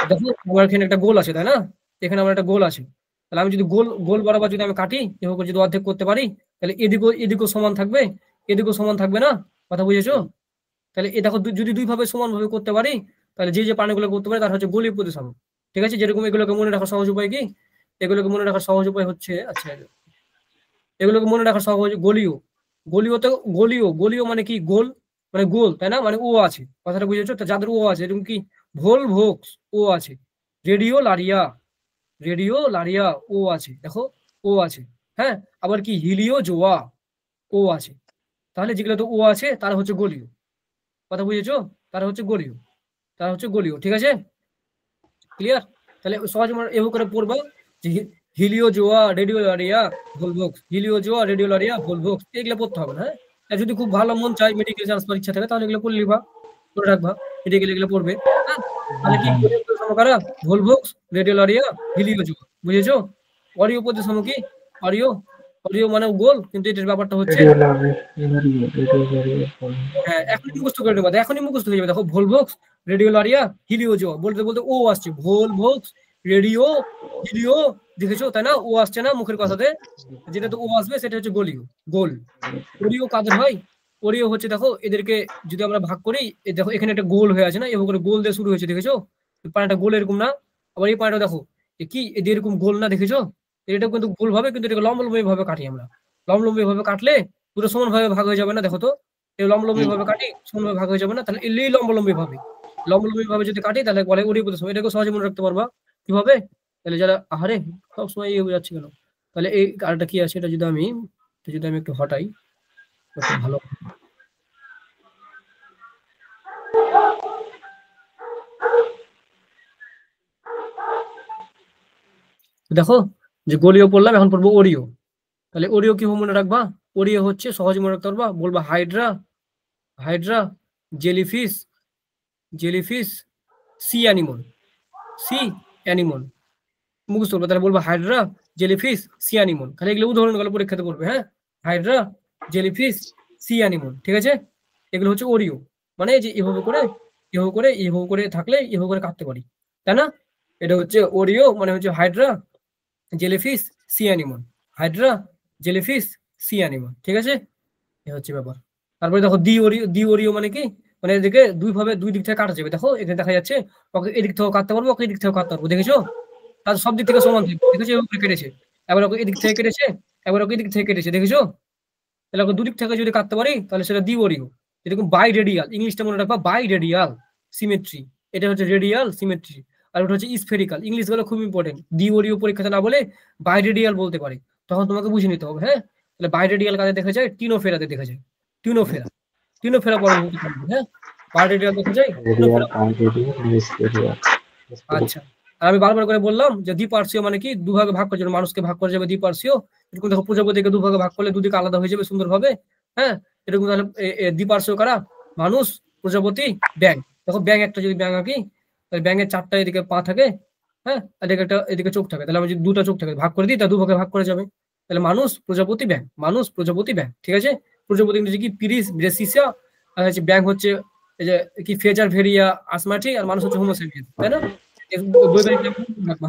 [SPEAKER 1] দেখো আমার এখানে একটা গোল আছে, তাই না? এখানে আমার একটা গোল আছে, তাহলে আমি যদি গোল গোল বরাবর যদি আমি কাটি, এভাবে যদি অর্ধেক করতে পারি, তাহলে এদিকেও সমান থাকবে, এদিকেও সমান থাকবে না, কথা বুঝেছো। তাহলে এ দেখো যদি দুই ভাবে সমানভাবে করতে পারি, তাহলে যে প্রাণীগুলো করতে পারে তার হচ্ছে গোলীয় প্রতিসাম্য, ঠিক আছে। যেরকম এগুলোকে মনে রাখার সহজ উপায় কি, এগুলোকে মনে রাখার সহজ উপায় হচ্ছে, আচ্ছা, এগুলোকে মনে রাখার সহজ, গোলীয়, গোলীয় মানে কি, গোল মানে গোল, তাই না? মানে ও আছে, কথাটা বুঝেছো তো, যাদের ও আছে, এরকম কি ভোল ভোক্স ও আছে, রেডিও লারিয়া ও আছে, দেখো ও আছে। হ্যাঁ, আবার কি হিলিও জোয়া ও আছে। তাহলে যেগুলো তো ও আছে তারা হচ্ছে গোলীয়, কথা বুঝেছো, তারা হচ্ছে গোলীয়, ঠিক আছে, ক্লিয়ার। তাহলে সহজ এভাবে করে পড়বা যে হিলিওজোয়া, রেডিওলারিয়া, ভলভক্স, হিলিওজোয়া, রেডিওলারিয়া, ভলভক্স, এগুলো পড়তে হবে না। হ্যাঁ, আর যদি খুব ভালো মন চায়, মেডিকেল চান্স পাওয়ার ইচ্ছা থাকে, তাহলে এগুলো পড়ে লিবা, পড়ে রাখবা, মেডিকেল এগুলো পড়বে। হ্যাঁ, তাহলে কি গলীয় প্রতিসম কারা? ভলভক্স, রেডিওলারিয়া, হিলিওজোয়া, বুঝেছো? অরিও প্রতিসম কি? অরিও, অরিও মানে গোল, কিন্তু এটার ব্যাপারটা হচ্ছে হ্যাঁ, এখনই মুখস্থ করে নেবা, এখনই মুখস্থ হয়ে যাবে। দেখো ভলভক্স, রেডিওলারিয়া, হিলিওজোয়া, বলতে বলতে ও আসছে, ভলভক্স, রেডিও, হিলিও, দেখেছো তাই না? ও আসছে না মুখের কথাতে, যেটা তো ও আসবে সেটা হচ্ছে গলীয়, গোল। ওরিও কাদের হয়? ওরিও হচ্ছে, দেখো এদেরকে যদি আমরা ভাগ করি, দেখো এখানে একটা গোল হয়ে আছে না, এভাবে করে গোল দিয়ে শুরু হয়েছে, দেখেছো? পানিটা গোল এরকম না? আবার এই পানিটা দেখো কি এদের এরকম গোল না, দেখেছো? এটা কিন্তু গোল ভাবে, কিন্তু এটাকে লম্বলম্বী ভাবে কাটি আমরা। লম্বলম্বী ভাবে কাটলে পুরো সমান ভাবে ভাগ হয়ে যাবে না, দেখো তো? এই লম্বলম্বী ভাবে কাটি, সমানভাবে ভাগ হয়ে যাবে না? তাহলে এই লম্বলম্বী ভাবে যদি কাটি, তাহলে বলে ওরিও প্রতিসম। এটাকে সহজে মনে রাখতে পারবা কিভাবে? তাহলে যারা আহারে সবসময় এই হয়ে যাচ্ছে কেন, তাহলে এই আরটা কি আছে, এটা যদি আমি একটু হটাই, খুব ভালো। দেখো যে গোলীয় পড়লাম, এখন পড়বো ওরিও। তাহলে ওরিও কি মনে রাখবা? ওরিও হচ্ছে সহজে মনে রাখতে পারবা, বলবা hydra, hydra, jellyfish, jellyfish, sea animal, sea animal, মুখস্থ করবে। তাহলে বলবো হাইড্রা, জেলিফিশ, সি অ্যানিমল। খালি এগুলো উদাহরণগুলো পরীক্ষাতে পড়বে। হ্যাঁ, হাইড্রা, জেলিফিশ, সি অ্যানিমল, ঠিক আছে? এগুলো হচ্ছে ওরিও, মানে যে এভাবে করে এভাবে করে এভাবে করে থাকলে এভাবে করে কাটতে পারি, তাই না? এটা হচ্ছে ওরিও, মানে হচ্ছে hydra, jellyfish, sea animal, hydra, jellyfish, sea animal, ঠিক আছে? এ হচ্ছে ব্যাপার। তারপরে দেখো ডি ওরিও মানে কি? মানে এদিকে দুই দিক থেকে কাটা যাবে। দেখো এখানে দেখা যাচ্ছে, ওকে এদিক থেকেও কাটতে পারবো, ওকে এদিক থেকেও কাটতে পারবো, দেখেছো? তার সব দিক থেকে সমান থাকবে, দেখেছো? এভাবে কেটেছে, এবার ওকে এদিক থেকে কেটেছে, এবার ওকে এদিক থেকে কেটেছে, দেখেছো? তাহলে ওকে দুদিক থেকে যদি কাটতে পারি, তাহলে সেটা ডি ওরিও। এরকম বাই রেডিয়াল, ইংলিশটা মনে রাখবা, বাই রেডিয়াল সিমেট্রি, এটা হচ্ছে রেডিয়াল সিমেট্রি। আর ওটা হচ্ছে স্ফেরিক্যাল। ইংলিশ গুলো খুব ইম্পর্টেন্ট, ডি ওরিও পরীক্ষাতে না বলে বাই রেডিয়াল বলতে পারে, তখন তোমাকে বুঝে নিতে হবে। হ্যাঁ, তাহলে বাই রেডিয়াল কাজে দেখা যায়, টিনোফেরাতে দেখা যায়, টিনোফেরা, টিনোফেরা পরবর্তী। হ্যাঁ, বাই রেডিয়াল দেখা যায় টিনোফেরা। আচ্ছা, আর আমি বারবার করে বললাম যে দ্বিপার্শ্বীয় মানে কি? দুভাগে ভাগ করা যাবে, মানুষকে ভাগ করা যাবে দ্বিপার্শ্বীয়। এরকম দেখো প্রজাপতিকে দুভাগে ভাগ করলে দুদিকে আলাদা হয়ে যাবে সুন্দরভাবে। হ্যাঁ, এরকম তাহলে দ্বিপার্শ্বীয় কারা? মানুষ, প্রজাপতি, ব্যাঙ। দেখো ব্যাঙ একটা যদি ব্যাঙ আঁকি, তাহলে ব্যাঙের চারটা এদিকে পা থাকে, হ্যাঁ, আর এদিকে চোখ থাকে। তাহলে আমি যদি দুটা চোখ থাকে ভাগ করে দিই, তা দুভাগে ভাগ করা যাবে। তাহলে মানুষ, প্রজাপতি, ব্যাঙ, মানুষ, প্রজাপতি, ব্যাঙ, ঠিক আছে? প্রজাপতি ইংরেজি কি? পিরিস ব্রেসিসা। আর হচ্ছে ব্যাঙ হচ্ছে এই যে কি, ফেজার ভেরিয়া আসমাটি। আর মানুষ হচ্ছে হোমোসেপিয়েন্স, তাই না?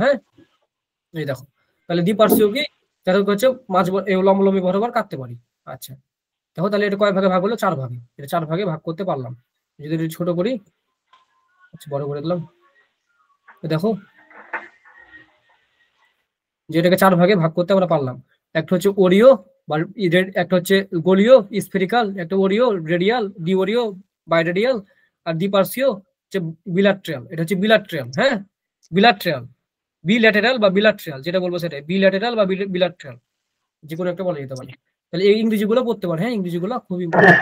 [SPEAKER 1] হ্যাঁ, এই দেখো, তাহলে দ্বিপার্শ্বীয় কি? তাদেরকে হচ্ছে লম্বলম্বী বরাবর কাটতে পারি। আচ্ছা, দেখো তাহলে এটা কয় ভাগে ভাগ হলো? 4 ভাগে। এটা 4 ভাগে ভাগ করতে পারলাম। যদি এটা ছোট করি, আচ্ছা বড় করে দিলাম, দেখো যে এটাকে 4 ভাগে ভাগ করতে আমরা পারলাম। একটা হচ্ছে ওরিও, বা একটা হচ্ছে গোলীয় স্ফেরিক্যাল, একটা ওরিও রেডিয়াল, ডি ওরিও বাইরেডিয়াল, আর দ্বিপার্শ্বীয় হচ্ছে বিলাট্রিয়াল। এটা হচ্ছে বিলাট্রিয়াল। হ্যাঁ, বিলাট্রিয়াল, বিল্যাটেরাল বা বিলাট্রিয়াল, যেটা বলবো সেটাই, বিল্যাটেরাল বা বিলাট্রিয়াল, যে কোনো একটা বলা যেতে পারে। তাহলে এই ইংরেজিগুলো পড়তে পারে। হ্যাঁ, ইংরেজিগুলো খুব ইম্পর্টেন্ট,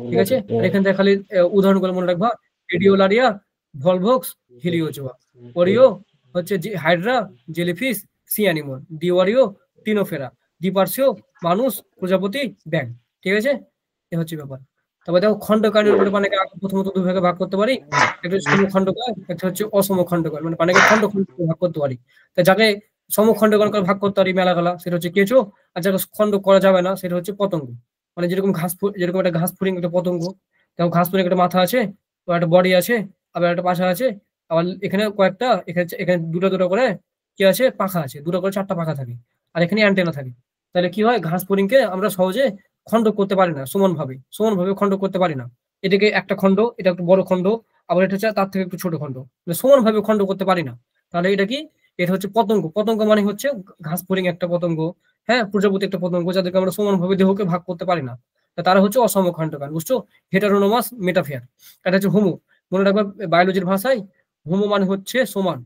[SPEAKER 1] ঠিক আছে? আর এখান থেকে খালি উদাহরণগুলো মনে রাখবা, রেডিওলারিয়া, ভলভক্স, হিলিওজোয়া। ওরিও হচ্ছে হাইড্রা, জেলিফিশ, সি অ্যানিমল। ডি ওরিও, টিনোফেরা। দ্বিপার্শ্বীয় মানুষ, প্রজাপতি, ব্যাঙ, ঠিক আছে? এ হচ্ছে ব্যাপার। তবে দেখো খণ্ডকায়ের উপরে পানিকে প্রথমত 2 ভাগে ভাগ করতে পারি, একটা হচ্ছে সমখণ্ডকায়, একটা হচ্ছে অসমখণ্ডকায়, মানে পানিকে খণ্ড খণ্ড ভাগ করতে পারি। তাই যাকে সমখণ্ডকায় করে ভাগ করতে পারি মেলাগালা, সেটা হচ্ছে কেঁচো। আর যাকে খণ্ড করা যাবে না, সেটা হচ্ছে পতঙ্গ। মানে যেরকম যেরকম একটা ঘাস ফুরিং একটা পতঙ্গ, দেখো ঘাস ফুরিং একটা মাথা আছে, একটা বডি আছে, আবার একটা পাশা আছে, আবার এখানে কয়েকটা, এখানে দুটো দুটো করে কি আছে, পাখা আছে, দুটো করে 4টা পাখা থাকে, আর এখানে অ্যান্টেনা থাকে। তাহলে কি হয়, ঘাস ফড়িংকে আমরা সহজে খণ্ড করতে পারি না, সমানভাবে খণ্ড করতে পারি না। এটাকে একটা খণ্ড, এটা একটা বড় খণ্ড, আবার এটা হচ্ছে তার থেকে একটু ছোট খণ্ড, মানে সমানভাবে খণ্ড করতে পারি না। তাহলে এটা কি? এটা হচ্ছে পতঙ্গ। পতঙ্গ মানে হচ্ছে ঘাস ফড়িং একটা পতঙ্গ, হ্যাঁ, প্রজাপতি একটা পতঙ্গ, যাদেরকে আমরা সমানভাবে দেহকে ভাগ করতে পারি না। তারা হচ্ছে অসমখণ্ডকান, বুঝছো? হেটারোনোমাস মেটাফেয়ার। এটা হচ্ছে হোমো। মনে রাখবা বায়োলজির ভাষায়, হোমো মানে হচ্ছে সমান,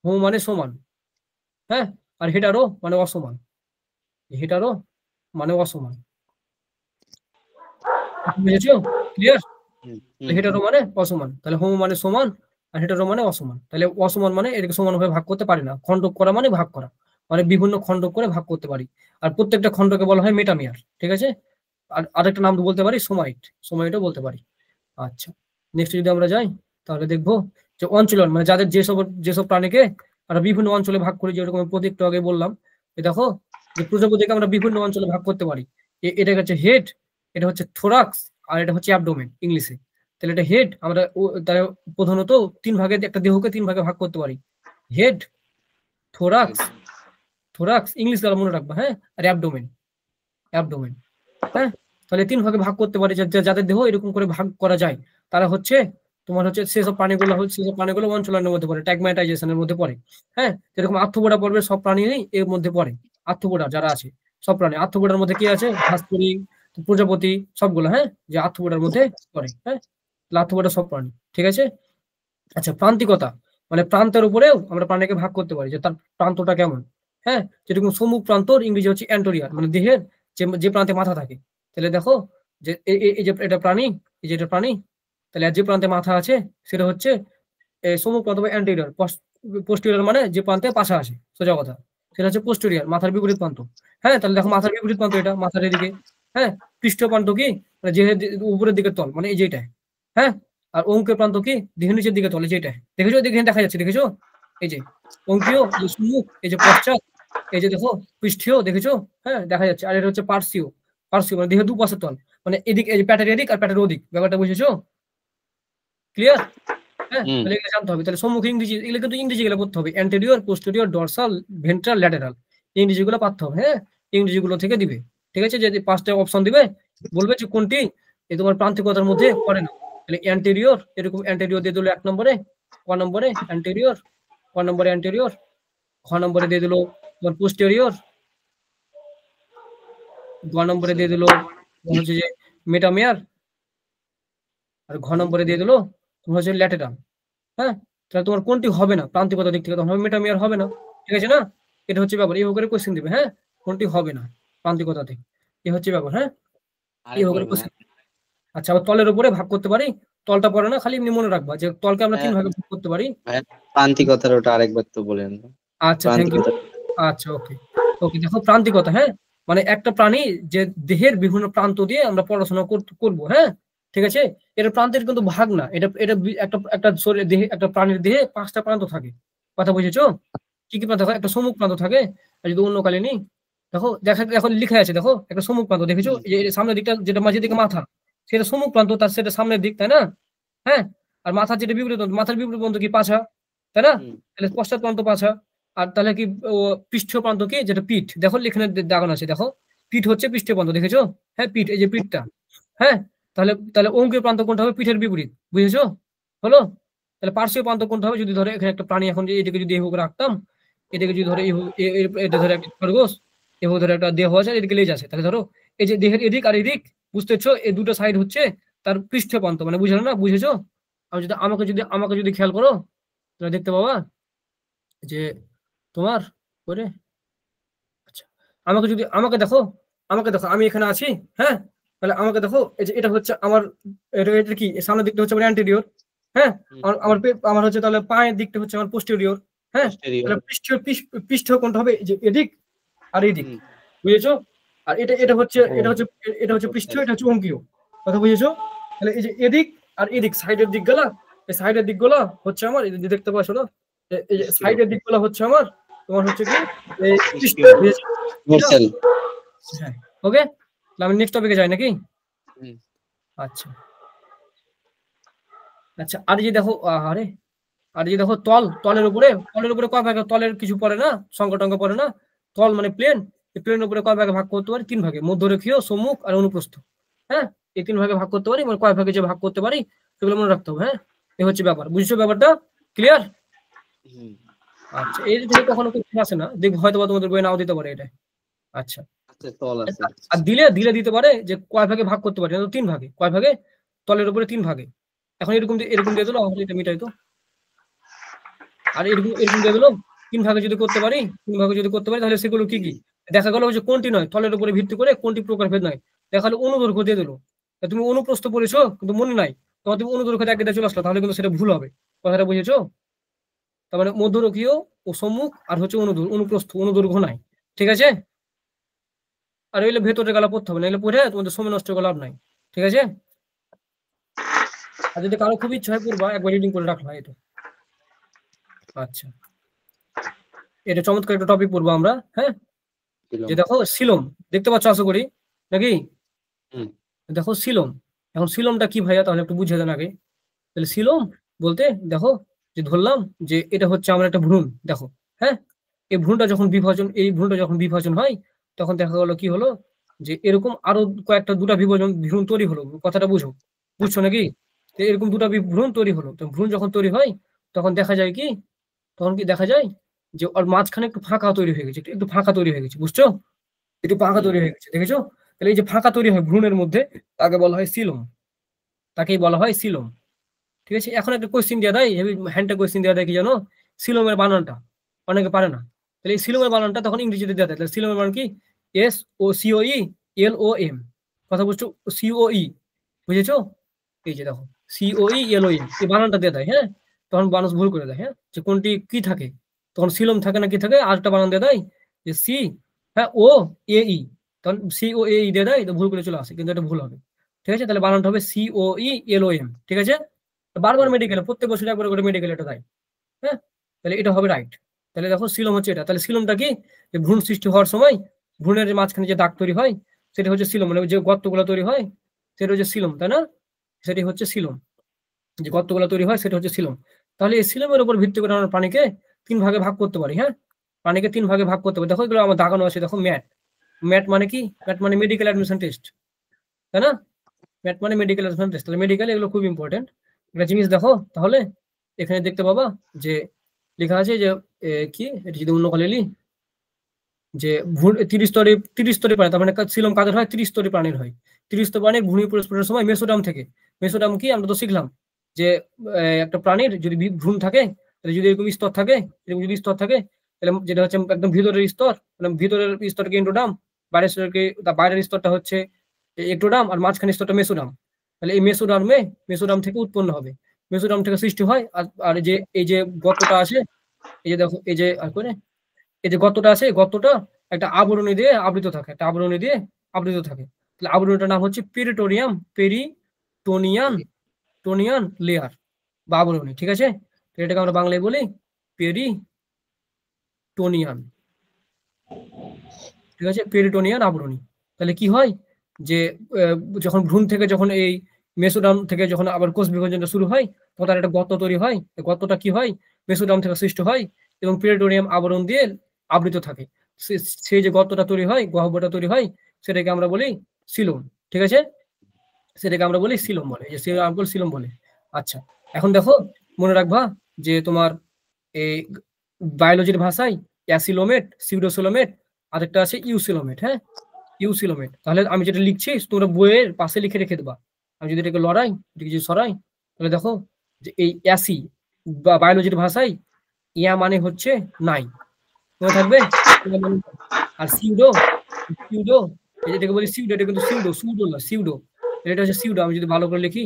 [SPEAKER 1] হোমো মানে সমান, হ্যাঁ, আর হেটারো মানে অসমান, হেটারো মানে অসমান, বুঝেছো? ক্লিয়ার? হেটারো মানে অসমান, তাহলে হোমো মানে সমান, আর হেটেরো মানে অসমান। তাহলে অসমান মানে এটাকে সমানভাবে ভাগ করতে পারি না। খণ্ডক করা মানে ভাগ করা, মানে বিভিন্ন খণ্ডক করে ভাগ করতে পারি। আর প্রত্যেকটা খণ্ডকে বলা হয় মেটামিয়ার, ঠিক আছে। আর আরেকটা নাম বলতে পারি সোমাইট, সোমাইটও বলতে পারি। আচ্ছা, নেক্সট যদি আমরা যাই তাহলে দেখবো যে অঞ্চলন, মানে যাদের যেসব যেসব প্রাণীকে আমরা বিভিন্ন অঞ্চলে ভাগ করি, যেরকম আমি প্রতীকটা আগে বললাম। দেখো যে প্রজাপতিকে আমরা বিভিন্ন অঞ্চলে ভাগ করতে পারি। এটা হচ্ছে হেড, এটা হচ্ছে থোরাক্স, আর এটা হচ্ছে অ্যাবডোমেন ইংলিশে। তাহলে এটা হেড, আমরা তাহলে প্রধানত 3 ভাগে একটা দেহকে 3 ভাগে ভাগ করতে পারি। হেড, থোরাক্স, থোরাক্স ইংলিশ দ্বারা মনে রাখবা, হ্যাঁ, আর অ্যাবডোমেন, অ্যাবডোমেন। হ্যাঁ, তাহলে 3 ভাগে ভাগ করতে পারি। যাদের দেহ এরকম করে ভাগ করা যায় তারা হচ্ছে তোমার হচ্ছে সেসব প্রাণীগুলো অঞ্চলের মধ্যে পড়ে, ট্যাগম্যাটাইজেশনের মধ্যে পড়ে। হ্যাঁ, যেরকম আর্থ্রোপোডা পর্বের সব প্রাণী এর মধ্যে পড়ে। আর্থ্রোপোডা যারা আছে সব প্রাণী, আর্থ্রোপোডার মধ্যে কি আছে, ঘাসফড়িং, প্রজাপতি, সবগুলো, হ্যাঁ, যে আর্থ্রোপোডার মধ্যে পড়ে। হ্যাঁ, আর্থ্রোপোডা সব প্রাণী, ঠিক আছে। আচ্ছা, প্রান্তিকতা মানে প্রান্তের উপরেও আমরা প্রাণীকে ভাগ করতে পারি, যে তার প্রান্তটা কেমন। হ্যাঁ, যেরকম সম্মুখ প্রান্তর ইংরেজি হচ্ছে অ্যান্টোরিয়ার, মানে দেহের যে প্রান্তে মাথা থাকে। তাহলে দেখো যে এই যে এটা প্রাণী, এই যে এটা প্রাণী, তাহলে যে প্রান্তে মাথা আছে সেটা হচ্ছে সম্মুখ প্রান্ত বা অ্যান্টেরিয়র। পোস্টেরিয়র মানে যে প্রান্তে পাশা আছে, সোজা কথা, সেটা হচ্ছে পোস্টেরিয়র, মাথার বিপরীত প্রান্ত। হ্যাঁ, তাহলে দেখো মাথার বিপরীত প্রান্ত এটা মাথার এদিকে। হ্যাঁ, পৃষ্ঠ প্রান্ত কি, মানে যে উপরের দিকে তল, মানে এই যেটা। হ্যাঁ, আর অঙ্কের প্রান্ত কি, দেহের নিচের দিকে তলে যেটা, দেখেছো, দেখে দেখা যাচ্ছে, দেখেছো, এই যে অঙ্কীয়, এই সম্মুখ, এই যে পশ্চাৎ, এই যে দেখো পৃষ্ঠীয়, দেখেছো, হ্যাঁ দেখা যাচ্ছে। আর এটা হচ্ছে পার্শ্বীয়, পার্শ্বীয় মানে দেহের দুপাশের তল, মানে এদিক, এই যে প্যাটের এদিক আর প্যাটের ওদিক, ব্যাপারটা বুঝেছো? ক্লিয়ার? হ্যাঁ, তাহলে এগুলো জানতে হবে। তাহলে সম্মুখ ইংরেজি, এগুলো কিন্তু ইংরেজি গুলো পড়তে হবে, anterior, posterior, dorsal, ventral, lateral, ইংরেজি গুলো পড়তে হবে। হ্যাঁ, ইংরেজি গুলো থেকে দিবে, ঠিক আছে। যে 5টা অপশন দিবে, বলবে যে কোনটি এই তোমার প্রান্তিকতার মধ্যে পড়ে না। তাহলে অ্যান্টেরিয়র, এরকম অ্যান্টেরিয়র দিয়ে দিল 1 নম্বরে, ক নম্বরে অ্যান্টেরিয়র, ক নম্বরে অ্যান্টেরিয়র, খ নম্বরে দিয়ে দিল তোমার পোস্টেরিয়র, গ নম্বরে দিয়ে দিল হচ্ছে যে মেটামিয়ার, আর ঘ নম্বরে দিয়ে দিল তোমার হচ্ছে ল্যাটেরাল। হ্যাঁ, তাহলে তোমার কোনটি হবে না প্রান্তিকতার দিক থেকে, তখন হবে মেটামিয়ার, হবে না, ঠিক আছে না। এটা হচ্ছে ব্যাপার, এইভাবে করে কোশ্চেন দিবে। হ্যাঁ, কোনটি হবে না প্রান্তিকতাতে, এই হচ্ছে ব্যাপার। হ্যাঁ, এইভাবে করে কোশ্চেন। আচ্ছা, আবার তলের উপরে ভাগ করতে পারি, তলটা পড়ে না, খালি এমনি মনে রাখবা যে তলকে আমরা 3 ভাগে ভাগ করতে পারি।
[SPEAKER 2] প্রান্তিকতার ওটা আরেকবার তো বলেন।
[SPEAKER 1] আচ্ছা, থ্যাংক ইউ। আচ্ছা, ওকে ওকে, দেখো প্রান্তিকতা, হ্যাঁ, মানে একটা প্রাণী যে দেহের বিভিন্ন প্রান্ত দিয়ে আমরা পড়াশোনা করবো। হ্যাঁ, ঠিক আছে। এটা প্রান্তের কিন্তু ভাগ না, এটা এটা একটা একটা শরীরের দেহে, একটা প্রাণীর দেহে 5টা প্রান্ত থাকে, কথা বুঝেছো? কি কি প্রান্ত থাকে? একটা সম্মুখ প্রান্ত থাকে, আর যদি অন্য কালে নেই, দেখো এখন লিখা আছে, দেখো একটা সম্মুখ প্রান্ত, দেখেছো, এই যে সামনের দিকটা যেটা মাঝের দিকে মাথা, সেটা সম্মুখ প্রান্ত, তার সেটা সামনের দিক, তাই না? হ্যাঁ, আর মাথার যেটা বিপরীত প্রান্ত, মাথার বিপরীত প্রান্ত কি, পাছা, তাই না? তাহলে পশ্চাৎ প্রান্ত পাছা। আর তাহলে কি পৃষ্ঠীয় প্রান্ত কি, যেটা পিঠ, দেখো এখানে দাগানো আছে, দেখো পিঠ হচ্ছে পৃষ্ঠীয় প্রান্ত, দেখেছো? হ্যাঁ, পিঠ, এই যে পিঠটা। হ্যাঁ, তাহলে তাহলে অঙ্কের প্রান্ত কোনটা হবে, পিঠের বিপরীত, বুঝেছো? হলো। তাহলে পার্শ্বীয় প্রান্ত কোনটা হবে, যদি ধরো এখানে একটা প্রাণী, এখন এটাকে যদি এইভাবে রাখতাম, এটাকে যদি ধরো এটা ধরো একটা খরগোশ, এভাবে ধরো একটা দেহ আছে, এদিকে লেজ আছে, তাহলে ধরো এই যে দেহের এদিক আর এদিক, বুঝতেছো, এই দুটো সাইড হচ্ছে তার পৃষ্ঠীয় প্রান্ত, মানে বুঝলো না, বুঝেছো? আমি যদি আমাকে যদি খেয়াল করো, তাহলে দেখতে পাবা যে তোমার করে, আচ্ছা, আমাকে দেখো আমি এখানে আছি। হ্যাঁ, তাহলে আমাকে দেখো, এই যে এটা হচ্ছে আমার, এটা কি, সামনের দিকটা হচ্ছে আমার অ্যান্টেরিয়র। হ্যাঁ, আমার হচ্ছে তাহলে পায়ের দিকটা হচ্ছে আমার পোস্টেরিয়র। হ্যাঁ, তাহলে পৃষ্ঠ কোনটা হবে, যে এদিক আর এদিক, বুঝেছো? আর এটা হচ্ছে পৃষ্ঠ, এটা হচ্ছে অঙ্কীয়, কথা বুঝেছো? তাহলে এই যে এদিক আর এদিক, সাইডের দিক গুলা, এই সাইডের দিক গুলা হচ্ছে আমার, এই যে দেখতে পাচ্ছ না, এই যে সাইডের দিক গুলা হচ্ছে আমার তোমার হচ্ছে কি, এই পৃষ্ঠ, হ্যাঁ, ওকে। আমি নেক্সট টপিকে যাই নাকি? আচ্ছা আচ্ছা, আর যে দেখো, তলের উপরে কয় ভাগে, তলের কিছু পড়ে না, সংখ্যা টঙ্কা পড়ে না, তল মানে প্লেন, এই প্লেনের উপরে কয় ভাগে ভাগ করতে পারি, 3 ভাগে, মধ্যরেখীয়, সম্মুখ আর অনুপ্রস্থ। হ্যাঁ, এই 3 ভাগে ভাগ করতে পারি, মানে কয় ভাগে যে ভাগ করতে পারি সেগুলো মনে রাখতে হবে। হ্যাঁ, এই হচ্ছে ব্যাপার, বুঝছো ব্যাপারটা? ক্লিয়ার? আচ্ছা, এই থেকে কখনো কোশ্চেন আসে না, দেখবো হয়তো তোমাদের বই নাও দিতে পারে এটা। আচ্ছা, আর দিলে দিতে পারে যে কয় ভাগে ভাগ করতে পারি, 3 ভাগে, কয় ভাগে, তলের উপরে 3 ভাগে। এখন এরকম দিয়ে দিল, এটা মিটাই তো। আর এরকম দিয়ে দিল, 3 ভাগে যদি করতে পারি, তাহলে সেগুলো কি কি দেখা গেল, যে কোনটি নয়, তলের উপরে ভিত্তি করে কোনটি প্রকারভেদ নয়, দেখা গেলো অনুদৈর্ঘ্য দিয়ে দিল। তুমি অনুপ্রস্থ পড়েছো কিন্তু মনে নাই, তোমার তুমি অনুদৈর্ঘ্য একদিকে চলে আসলো, তাহলে কিন্তু সেটা ভুল হবে। কথাটা বুঝেছো? তার মানে মধ্যরক্ষীয় ও সম্মুখ আর হচ্ছে অনুপ্রস্থ, অনুদৈর্ঘ্য নাই। ঠিক আছে? আর এগুলো ভেতরের গালা পড়তে হবে না, এগুলো পড়ে তোমাদের সময় নষ্ট করে লাভ নাই। ঠিক আছে? আর যদি কারো খুব ইচ্ছা হয় পড়বা, একবার রিডিং করে রাখবা। এটা আচ্ছা, এটা চমৎকার একটা টপিক পড়বো আমরা। হ্যাঁ, যে দেখো সিলম দেখতে পাচ্ছ আশা করি, নাকি?
[SPEAKER 2] হুম।
[SPEAKER 1] দেখো সিলম, এখন সিলমটা কি ভাইয়া, তাহলে একটু বুঝিয়ে দেন আগে। তাহলে সিলম বলতে দেখো, যে ধরলাম যে এটা হচ্ছে আমার একটা ভ্রূণ, দেখো। হ্যাঁ, এই ভ্রূণটা যখন বিভাজন হয়, তখন দেখা গেল কি হলো, যে এরকম আরো কয়েকটা দুটা ভ্রূণ তৈরি হলো। কথাটা বুঝছো নাকি? তো এরকম দুটা ভ্রূণ তৈরি হলো। তো ভ্রূণ যখন তৈরি হয়, তখন দেখা যায় কি, যে ওর মাঝখানে একটু ফাঁকা তৈরি হয়ে গেছে, একটু ফাঁকা তৈরি হয়ে গেছে, বুঝছো? একটু ফাঁকা তৈরি হয়ে গেছে, দেখেছো? তাহলে এই যে ফাঁকা তৈরি হয় ভ্রূণের মধ্যে, তাকে বলা হয় সিলম, তাকেই বলা হয় সিলম। ঠিক আছে? এখন একটা কোয়েশ্চেন দেওয়া দেয়, হ্যান্ডটা কোয়েশ্চেন দেওয়া দেয় কি জানো? সিলোমের বানানটা অনেকে পারে না। তাহলে এই সিলোমের বানানটা তখন ইংরেজিতে দেওয়া দেয়। তাহলে সিলোমের বানান কি? SOCOE LOM। কথা বুঝছো? COE, বুঝেছো? এই যে দেখো, COE LOM, এই বানানটা দিয়ে দেয়। হ্যাঁ, তখন মানুষ ভুল করে দেয়। হ্যাঁ, যে কোনটি কি থাকে, তখন সিলোম থাকে না কি থাকে, আরেকটা বানান দিয়ে দেয় যে সি, হ্যাঁ, OAE, তখন COAE দিয়ে দেয়, তো ভুল করে চলে আসে, কিন্তু এটা ভুল হবে। ঠিক আছে? তাহলে বানানটা হবে COELOM। ঠিক আছে? বারবার মেডিকেলে, প্রত্যেক বছর একবার করে মেডিকেল এটা দেয়। হ্যাঁ, তাহলে এটা হবে রাইট। তাহলে দেখো সিলম হচ্ছে এটা। তাহলে সিলমটা কি? যে ভ্রূণ সৃষ্টি হওয়ার সময় ভ্রূণের মাঝখানে যে দাগ তৈরি হয়, সেটা হচ্ছে সিলম, মানে যে গর্তগুলো তৈরি হয়, সেটা হচ্ছে সিলম, তাই না? সেটি হচ্ছে সিলম, যে গর্তগুলো তৈরি হয় সেটা হচ্ছে সিলম। তাহলে এই সিলমের উপর ভিত্তি করে আমরা প্রাণীকে 3 ভাগে ভাগ করতে পারি। হ্যাঁ, প্রাণীকে 3 ভাগে ভাগ করতে পারি। দেখো এগুলো আমার দাগানো আছে, দেখো ম্যাট। ম্যাট মানে কি? ম্যাট মানে মেডিকেল অ্যাডমিশন টেস্ট, তাই না? ম্যাট মানে মেডিকেল অ্যাডমিশন টেস্ট। তাহলে মেডিকেল এগুলো খুব ইম্পর্টেন্ট একটা জিনিস। দেখো তাহলে এখানে দেখতে পাবা যে লেখা আছে যে কি, এটা যদি অন্য কলে যে 30 স্তরে প্রাণী, তার মানে সিলম কাদের হয়? 30 স্তরে প্রাণীর হয়। 30 স্তর প্রাণীর ভূমি পরস্পরের সময় মেসোডাম থেকে, মেসোডাম কি আমরা তো শিখলাম যে একটা প্রাণীর যদি ভ্রূণ থাকে, তাহলে যদি এরকম স্তর থাকে, এরকম যদি স্তর থাকে, তাহলে যেটা হচ্ছে একদম ভিতরের স্তর, মানে ভিতরের স্তরকে এন্ডোডাম, বাইরের স্তরটা হচ্ছে একটোডাম, আর মাঝখানে স্তরটা মেসোডাম। তাহলে এই মেসোডাম থেকে উৎপন্ন হবে, মেসোডাম থেকে সৃষ্টি হয়। আর এই যে গর্তটা আছে, এই যে দেখো, এই যে এই যে গর্তটা আছে, গর্তটা একটা আবরণী দিয়ে আবৃত থাকে, একটা আবরণী দিয়ে আবৃত থাকে। তাহলে আবরণীটার নাম হচ্ছে পেরিটোনিয়ান লেয়ার বা আবরণী। ঠিক আছে? তো এটাকে আমরা বাংলায় বলি পেরিটোনিয়ান। ঠিক আছে? পেরিটোনিয়ান আবরণী। তাহলে কি হয়, যে যখন ভ্রূণ থেকে, যখন এই মেসোডাম থেকে যখন আবার কোষ বিভাজনটা শুরু হয়, তখন তার একটা গর্ত তৈরি হয়। গর্তটা কি হয়? মেসোডাম থেকে সৃষ্টি হয় এবং পেরিটোনিয়াম আবরণ দিয়ে আবৃত থাকে। সেই যে গর্তটা তৈরি হয়, গহ্বরটা তৈরি হয়, সেটাকে আমরা বলি সিলোম। ঠিক আছে? সেটাকে আমরা বলি সিলোম বলে, যে সিলোম বলে। আচ্ছা, এখন দেখো মনে রাখবা যে তোমার এই বায়োলজির ভাষায় অ্যাসিলোমেট, সিউডোসিলোমেট, আরেকটা আছে ইউসিলোমেট। হ্যাঁ, ইউসিলোমেট। তাহলে আমি যেটা লিখছি তোমরা বইয়ের পাশে লিখে রেখে দেবা। আমি যদি এটাকে লড়াই, এটাকে যদি সরাই, তাহলে দেখো যে এই অ্যাসি বা বায়োলজির ভাষায় ইয়া মানে হচ্ছে নাই, মনে থাকবে? আর সিউডো, সিউডো, এটাকে বলি সিউডো, এটা কিন্তু সুডো না, সিউডো। এটা হচ্ছে সিউডো। আমি যদি ভালো করে লিখি,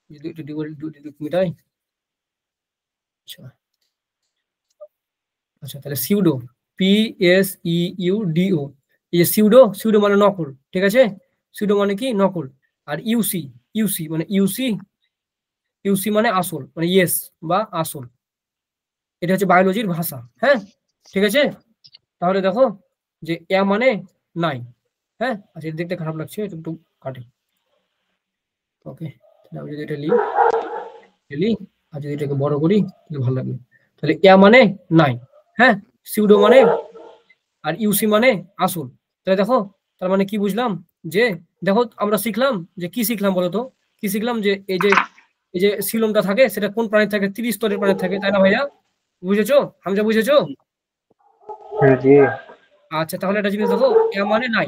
[SPEAKER 1] যদি একটু মিটাই। আচ্ছা, আচ্ছা, তাহলে সিউডো, PSEUDO, এই যে সিউডো মানে নকল। ঠিক আছে? সিউডো মানে কি? নকল। আর ইউসি মানে ইউসি মানে আসল, মানে ইয়েস বা আসল। এটা হচ্ছে বায়োলজির ভাষা। হ্যাঁ, ঠিক আছে? তাহলে দেখো যে এ মানে নাই। হ্যাঁ, আচ্ছা, এটা দেখতে খারাপ লাগছে, এটা একটু কাটি। ওকে, আমি যদি এটা লিখি, আর যদি এটাকে বড় করি, তাহলে ভালো লাগবে। তাহলে এ মানে নাই, হ্যাঁ, সিউডো মানে, আর ইউসি মানে আসল। তাহলে দেখো, তার মানে কি বুঝলাম, যে দেখো আমরা শিখলাম, যে কি শিখলাম বলতো? কি শিখলাম, যে এই যে সিলোমটা থাকে, সেটা কোন প্রাণীর থাকে? 30 স্তরের প্রাণীর থাকে, তাই না ভাইয়া? বুঝেছো? হামজা, বুঝেছো?
[SPEAKER 3] জি।
[SPEAKER 1] আচ্ছা, তাহলে একটা জিনিস দেখো, এ মানে নাই,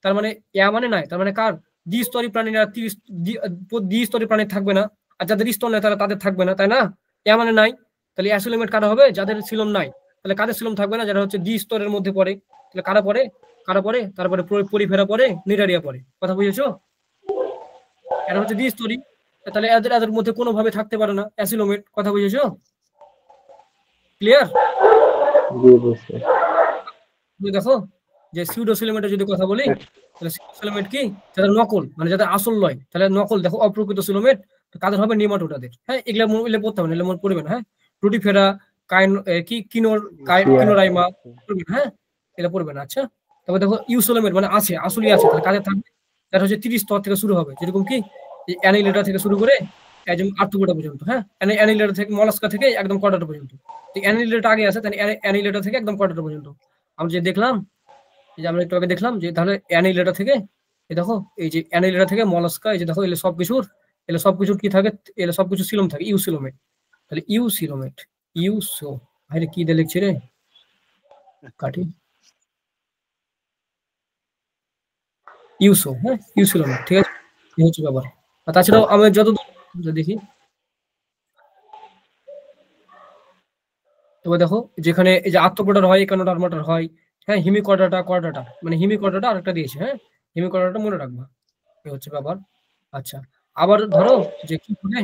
[SPEAKER 1] তার মানে তার মানে কার? দ্বিস্তরী প্রাণীরা 30 দ্বিস্তরী প্রাণী থাকবে না, আর যাদের স্তর নাই তারা তাদের থাকবে না, তাই না? এ মানে নাই। তাহলে অ্যাসিলোমেট কারা হবে? যাদের সিলোম নাই। তাহলে কাদের সিলোম থাকবে না? যারা হচ্ছে দ্বিস্তরের মধ্যে পড়ে। তাহলে কারা পড়ে? তারপরে পরিফেরা পড়ে, নিডারিয়া পড়ে। কথা বুঝেছো? এরা হচ্ছে দ্বিস্তরী, তাহলে এদের এদের মধ্যে কোনোভাবে থাকতে পারে না অ্যাসিলোমেট। কথা বুঝেছো? ক্লিয়ার?
[SPEAKER 3] জি বুঝছি।
[SPEAKER 1] দেখো যে সিউডোসিলোমেটের যদি কথা বলি, তাহলে সিউডোসিলোমেট কি, যাদের নকল, মানে যাদের আসল নয়, তাহলে নকল দেখো অপ্রকৃত সিলোমেট কাদের হবে, নিমাটোডাদের। হ্যাঁ, এগুলা এগুলো পড়তে হবে না, এগুলো মনে পড়বে না। হ্যাঁ, রুটিফেরা, কি কিনোরাইমা পড়বে না। হ্যাঁ, এগুলো পড়বে না। আচ্ছা, তবে দেখো ইউসোলোমেট মানে আছে, আসলেই আছে, তাহলে কাদের থাকবে, যারা হচ্ছে 30 স্তর থেকে শুরু হবে, যেরকম কি অ্যানিলেটা থেকে শুরু করে একদম আর্থ্রোপোডা পর্যন্ত। হ্যাঁ, অ্যানিলেটা থেকে মলাস্কা থেকে একদম কর্ডাটা পর্যন্ত। অ্যানিলেটা আগে আছে, তাহলে অ্যানিলেটা থেকে একদম কর্ডাটা পর্যন্ত। আমরা যে দেখলাম, এই যে আমরা একটু আগে দেখলাম যে তাহলে অ্যানিলেটা থেকে, এই দেখো এই যে অ্যানিলেটা থেকে মলাস্কা, এই যে দেখো এগুলো সবকিছুর কি থাকে, এগুলো সবকিছু সিলোম থাকে, ইউসিলোমেট। তাহলে ইউসিলোমেট, ইউসো, আরে কি দিয়ে লিখছি রে, কাটি, ইউসো। হ্যাঁ, ইউসিলোমেট, ঠিক আছে, এই হচ্ছে ব্যাপার। আর তাছাড়াও আমি যত দেখি, তবে দেখো যেখানে এই যে আর্থ্রোপোডার হয়, একানোডার্মাটার হয়। হ্যাঁ, কর্ডাটা মানে হিমিকর্ডাটা আরেকটা দিয়েছে। হ্যাঁ, হিমিকর্ডাটা মনে রাখবা, এই হচ্ছে ব্যাপার। আচ্ছা, আবার ধরো যে কি করে,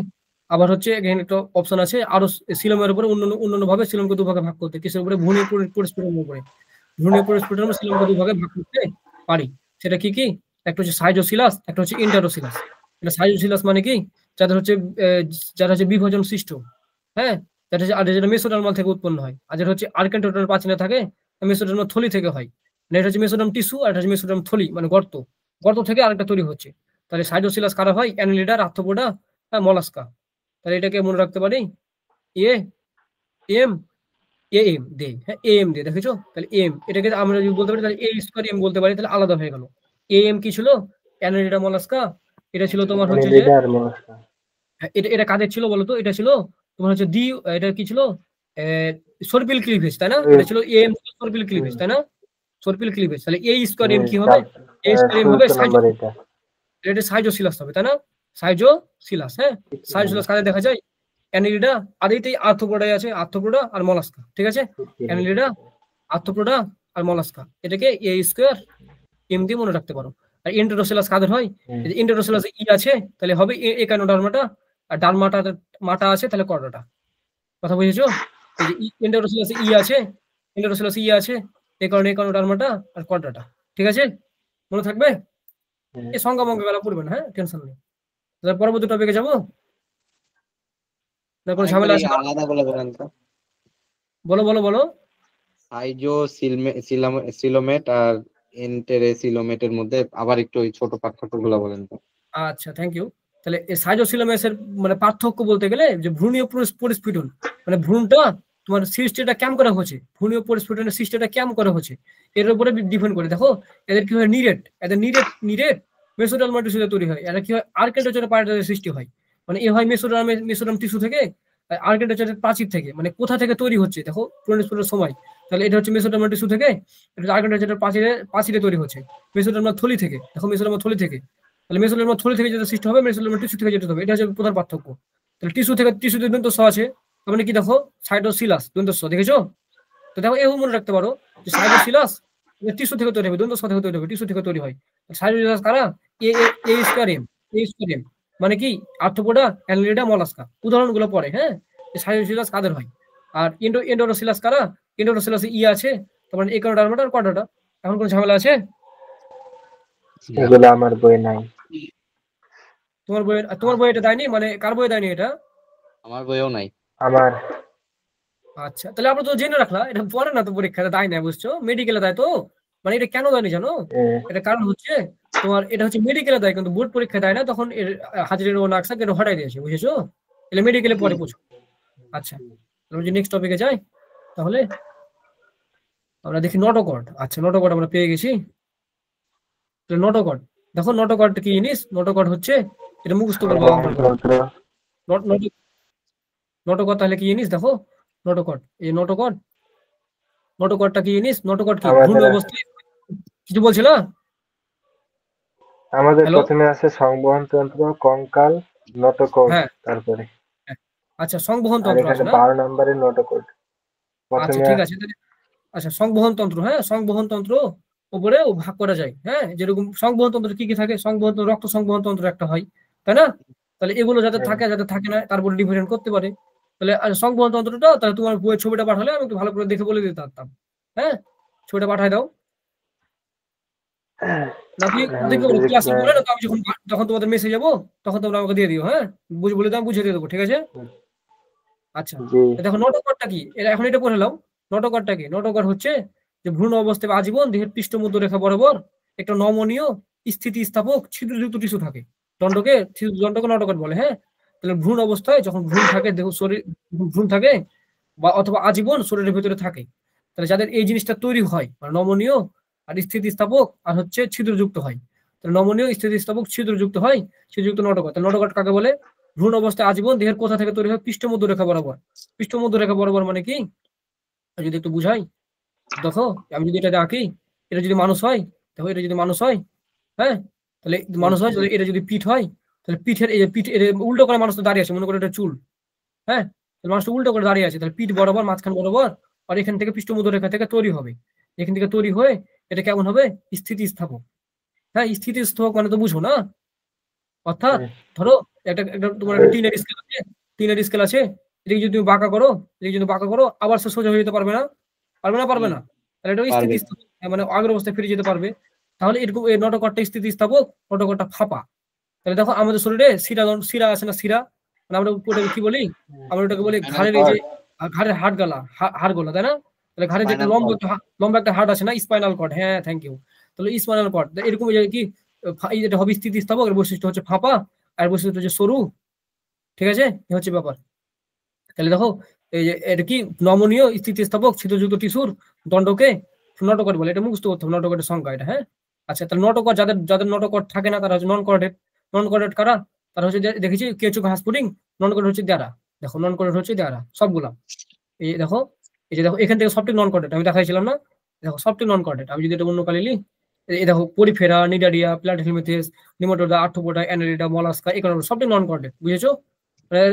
[SPEAKER 1] আবার হচ্ছে এখানে একটা অপশন আছে আরো সিলোমের উপরে অন্যান্য ভাবে সিলোমকে দুভাগে ভাগ করতে, কিসের উপরে, ভ্রূণীয় পরিস্ফুটনের উপরে। ভ্রূণীয় পরিস্ফুটন আমরা সিলোমকে দুভাগে ভাগ করতে পারি। সেটা কি কি, একটা হচ্ছে সাইজোসিলাস, একটা হচ্ছে ইন্টারোসিলাস। এটা সাইজোসিলাস মানে কি, যাদের হচ্ছে যারা হচ্ছে বিভাজন সৃষ্ট। হ্যাঁ, যেটা হচ্ছে, আর যেটা মেসোডার্মাল থেকে উৎপন্ন হয়, আর যেটা হচ্ছে আর্কেন্টোটার প্রাচীনে থাকে, মেসোডার্মাল থলি থেকে হয়। মানে এটা হচ্ছে মেসোডার্ম টিস্যু, আর এটা হচ্ছে মেসোডার্ম থলি, মানে গর্ত, গর্ত থেকে আরেকটা তৈরি হচ্ছে। তাহলে সাইটোসিলাস কারা হয়, অ্যানিলিডা, আর্থ্রোপোডা, মলাস্কা। তাহলে এটাকে মনে রাখতে পারি এ এম এ এম দে। হ্যাঁ, এ এম দে, দেখেছো? তাহলে এম, এটাকে আমরা যদি বলতে পারি, তাহলে এ স্কোয়ার এম বলতে পারি, তাহলে আলাদা হয়ে গেল। এ এম কি ছিল, অ্যানিলিডা, মলাস্কা। এটা ছিল তোমার হচ্ছে যে,
[SPEAKER 3] অ্যানিলিডা আর মলাস্কা।
[SPEAKER 1] এটা এটা কাদের ছিল বলতো, এটা ছিল তোমার হচ্ছে এটা কি ছিল, সর্পিল ক্লিভেজ, তাই না? এটা ছিল এ এম, সর্পিল ক্লিভেজ, তাই না? সর্পিল ক্লিভেজ। তাহলে এ স্কোয়ার এম কি হবে, এ স্কোয়ার এম হবে
[SPEAKER 3] 16 নম্বর এটা।
[SPEAKER 1] এটা সাইজোসিলাস হবে, তাই না? সাইজোসিলাস। হ্যাঁ, সাইজোসিলাস কাজে দেখা যায়, অ্যানিলিডা, আর এইটাই আর্থ্রোপোডায় আছে, আর্থ্রোপোডা আর মলাস্কা। ঠিক আছে, অ্যানিলিডা, আর্থ্রোপোডা আর মলাস্কা। এটাকে এ স্কোয়ার এম দিয়ে মনে রাখতে পারো। আর ইন্টারোসিলাস কাদের হয়, ইন্টারোসিলাস ই আছে, তাহলে হবে একানোডার্মাটা, আর মাটা আছে, তাহলে কর্ডাটা। কথা বুঝেছো? এই যে ইন্টারোসিলাস ই আছে, এই কারণে একানোডার্মাটা আর কর্ডাটা। ঠিক আছে, মনে থাকবে। এই সংখ্যা মঙ্কা গেলা পড়বে না। হ্যাঁ, টেনশন নেই। তাহলে পরবর্তী টপিকে যাবো, না কোনো ঝামেলা আছে?
[SPEAKER 2] আলাদা বলে বলেন তো,
[SPEAKER 1] বলো বলো বলো।
[SPEAKER 2] সিলোমেট আর এন্টেরোসিলোমেটের মধ্যে আবার একটু ওই ছোট পার্থক্যগুলো বলেন তো।
[SPEAKER 1] আচ্ছা, থ্যাংক ইউ। তাহলে এই সাইটোসিলোমেসের মানে পার্থক্য বলতে গেলে, যে ভ্রূণীয় পরিস্ফুটন, মানে ভ্রূণটা তোমার সিস্টেমটা কেমন করা হচ্ছে, ভ্রূণীয় পরিস্ফুটনের সিস্টেমটা কেমন করা হচ্ছে, এর উপরে ডিপেন্ড করে। দেখো এদের কি হয়, এদের নিরেট মেসোডার্মাল টিস্যুতে তৈরি হয়। এরা কি হয়, আর্কেন্টোচারের পার্টের সৃষ্টি হয়। মানে এ হয় মেসোডার্ম টিস্যু থেকে, আর্কেন্টোচারের প্রাচীর থেকে। মানে কোথা থেকে তৈরি হচ্ছে দেখো পরিস্ফুটনের সময়, তাহলে এটা হচ্ছে মেসোডার্মাল টিস্যু থেকে, এটা আর্কেন্টোচারের প্রাচীরে তৈরি হচ্ছে। মেসোডার্মাল থলি থেকে, দেখো মেসোডার্মাল থলি থেকে, তাহলে মেসোডার্মাল থলি থেকে যেটা সৃষ্টি হবে, মেসোডার্মাল টিস্যু থেকে যেটা হবে। এটা হচ্ছে প্রধান পার্থক্য। তাহলে টিস্যুতে দন্ত স আছে, তার মানে কি দেখো, সাইটোসিলাস দন্ত স, দেখেছো? তো দেখো এও মনে রাখতে পারো যে সাইটোসিলাস টিস্যু থেকে তৈরি হবে, দন্ত স থেকে তৈরি হবে, টিস্যু থেকে তৈরি হয়। সাইটোসিলাস কারা, এ স্কয়ার এম, মানে কি, আর্থ্রোপোডা, অ্যানিলিডা, মলাস্কা। উদাহরণগুলো পরে। হ্যাঁ, সাইটোসিলাস কাদের হয়। আর এন্ডোরোসিলাস কারা, এন্ডোরোসিলাস ই আছে, তার মানে একানোডার্মাটা আর কর্ডাটা। এখন কোনো ঝামেলা আছে?
[SPEAKER 3] এগুলো আমার বই নাই।
[SPEAKER 1] তোমার বই এটা দেয়নি, মানে কার বই দেয়নি এটা?
[SPEAKER 2] আমার বইও নাই।
[SPEAKER 3] আমার
[SPEAKER 1] আচ্ছা, তাহলে আমরা তো জেনে রাখলাম, এটা পড়ে না তো পরীক্ষাতে দেয় না, বুঝছো? মেডিকেলে দেয় তো। মানে এটা কেন দেয়নি জানো? এটা কারণ হচ্ছে তোমার, এটা হচ্ছে মেডিকেলে দেয়, কিন্তু বোর্ড পরীক্ষা দেয় না, তখন এর হাজিরের ও নাকশা কেন হটাই দিয়েছে, বুঝেছো? এলে মেডিকেলে পরে বুঝো। আচ্ছা, আমরা যে নেক্সট টপিকে যাই, তাহলে আমরা দেখি নটোকর্ড। আচ্ছা, নটোকর্ড আমরা পেয়ে গেছি। তাহলে নটোকর্ড, দেখো নটোকর্ড কি জিনিস, নটোকর্ড হচ্ছে, এটা মুখস্থ করবো আমরা। নটোকর্ড তাহলে কি জিনিস দেখো, নটোকর্ড, এই নটোকর্ডটা কি জিনিস, নটোকর্ড কি, ভ্রূণ অবস্থায়, কিছু বলছিল?
[SPEAKER 3] আমাদের
[SPEAKER 1] হ্যালো,
[SPEAKER 3] প্রথমে আছে সংবহন তন্ত্র, কঙ্কাল, নটোকর্ড,
[SPEAKER 1] হ্যাঁ
[SPEAKER 3] তারপরে
[SPEAKER 1] হ্যাঁ। আচ্ছা, সংবহন
[SPEAKER 3] আর
[SPEAKER 1] তন্ত্র আছে
[SPEAKER 3] এখানে
[SPEAKER 1] না?
[SPEAKER 3] 12 নম্বরের নটোকর্ড
[SPEAKER 1] আচ্ছা,
[SPEAKER 3] প্রথমে
[SPEAKER 1] ঠিক আছে তাহলে। আচ্ছা, সংবহন তন্ত্র, হ্যাঁ, সংবহন তন্ত্র উপরে ভাগ করা যায়। হ্যাঁ, যেরকম সংবহন তন্ত্র কি কি থাকে, রক্ত সংবহন তন্ত্র একটা হয়, তাই না? তাহলে এগুলো যাদের থাকে যাদের থাকে না তারপরে ডিফারেন্ট করতে পারে। তাহলে সংবহন তন্ত্রটা তাহলে তোমার বইয়ের ছবিটা পাঠালে আমি একটু ভালো করে দেখে বলে দিতে পারতাম। হ্যাঁ, ছবিটা পাঠাই দাও। নাকি দেখবে ক্লাসে বলে না, আমি যখন তোমাদের মেসেজ যাবো তখন তোমরা আমাকে দিয়ে দিও। হ্যাঁ, বলে দাও, বুঝিয়ে দিয়ে দেবো, ঠিক আছে? আচ্ছা, দেখো নটোকরটা কি, এখন এটা পড়ে নাও। নটোকরটা কি? নটোকর হচ্ছে যে ভ্রূণ অবস্থায় আজীবন দেহের পৃষ্ঠ মধ্য রেখা বরাবর একটা নমনীয় স্থিতিস্থাপক ছিদ্রযুক্ত টিস্যু থাকে। দণ্ডকে নটোকর বলে। হ্যাঁ, তাহলে ভ্রূণ অবস্থায় যখন ভ্রূণ থাকে, দেহ শরীর ভ্রূণ থাকে বা অথবা আজীবন শরীরের ভিতরে থাকে, তাহলে যাদের এই জিনিসটা তৈরি হয় মানে নমনীয় আর স্থিতিস্থাপক আর হচ্ছে ছিদ্রযুক্ত হয়, তাহলে নমনীয় স্থিতিস্থাপক ছিদ্রযুক্ত হয়, ছিদ্রযুক্ত নটোকর। তাহলে নটোকর কাকে বলে? ভ্রূণ অবস্থায় আজীবন দেহের কোথা থেকে তৈরি হয়? পৃষ্ঠ মধ্য রেখা বরাবর। পৃষ্ঠ মধ্য রেখা বরাবর মানে কি, যদি একটু বুঝাই, দেখো আমি যদি এটা আঁকি, এটা যদি মানুষ হয়, দেখো এটা যদি মানুষ হয়, হ্যাঁ, তাহলে মানুষ হয়, তাহলে এটা যদি পিঠ হয়, তাহলে পিঠের এই যে পিঠ উল্টো করে মানুষ তো দাঁড়িয়ে আছে, মনে করে এটা চুল। হ্যাঁ, তাহলে মানুষটা উল্টো করে দাঁড়িয়ে আছে, তাহলে পিঠ বরাবর, মাঝখান বরাবর, আর এখান থেকে পৃষ্ঠ মধ্য রেখা থেকে তৈরি হবে। এখান থেকে তৈরি হয়ে এটা কেমন হবে? স্থিতিস্থাপক। হ্যাঁ, স্থিতিস্থাপক মানে তো বুঝো না? অর্থাৎ ধরো একটা তোমার একটা টিনের স্কেল আছে, এদিকে যদি তুমি বাঁকা করো, আবার সে সোজা হয়ে যেতে পারবে না? পারবে না? তাহলে এটা স্থিতিস্থাপক, মানে আগের অবস্থায় ফিরে যেতে পারবে। তাহলে এরকম এই নটোকরটা স্থিতিস্থাপক, নটোকরটা ফাঁপা। তাহলে দেখো আমাদের শরীরে শিরা আছে না, শিরা, মানে আমরা ওটাকে কি বলি? আমরা ওটাকে বলি ঘাড়ের এই যে ঘাড়ের হাড়গোলা, তাই না? তাহলে ঘাড়ে যে একটা লম্বা একটা হাড় আছে না, স্পাইনাল কর্ড। হ্যাঁ, থ্যাংক ইউ। তাহলে স্পাইনাল কর্ড এরকম কি যেটা হবে স্থিতিস্থাপক, এর বৈশিষ্ট্য হচ্ছে ফাঁপা, আর বৈশিষ্ট্য হচ্ছে সরু। ঠিক আছে, এ হচ্ছে ব্যাপার। তাহলে দেখো এই যে এটা কি নমনীয় স্থিতিস্থাপক ছিদ্রযুক্ত টিস্যুর দণ্ডকে নটোকর বলে। এটা মুখস্থ করতে হবে, নটোকরের সংখ্যা এটা। হ্যাঁ, আচ্ছা, তাহলে নটোকর যাদের নটোকর থাকে না তারা হচ্ছে নন কর্ডেড। নন কর্ডেড কারা? তারা হচ্ছে দেখেছি কেঁচো ঘাস পুডিং। নন কর্ডেড হচ্ছে দ্বারা। দেখো নন কর্ডেড হচ্ছে দ্বারা সবগুলা। এই দেখো, এই যে দেখো এখান থেকে সবটি নন কর্ডেড, আমি দেখাইছিলাম না? দেখো সবটি নন কর্ডেড। আমি যদি এটা অন্য কালিলি, এই দেখো porifera, cnidaria, platyhelminthes, nematoda, arthropoda, annelida, mollusca, এগুলো সবটি নন কর্ডেড। বুঝেছো?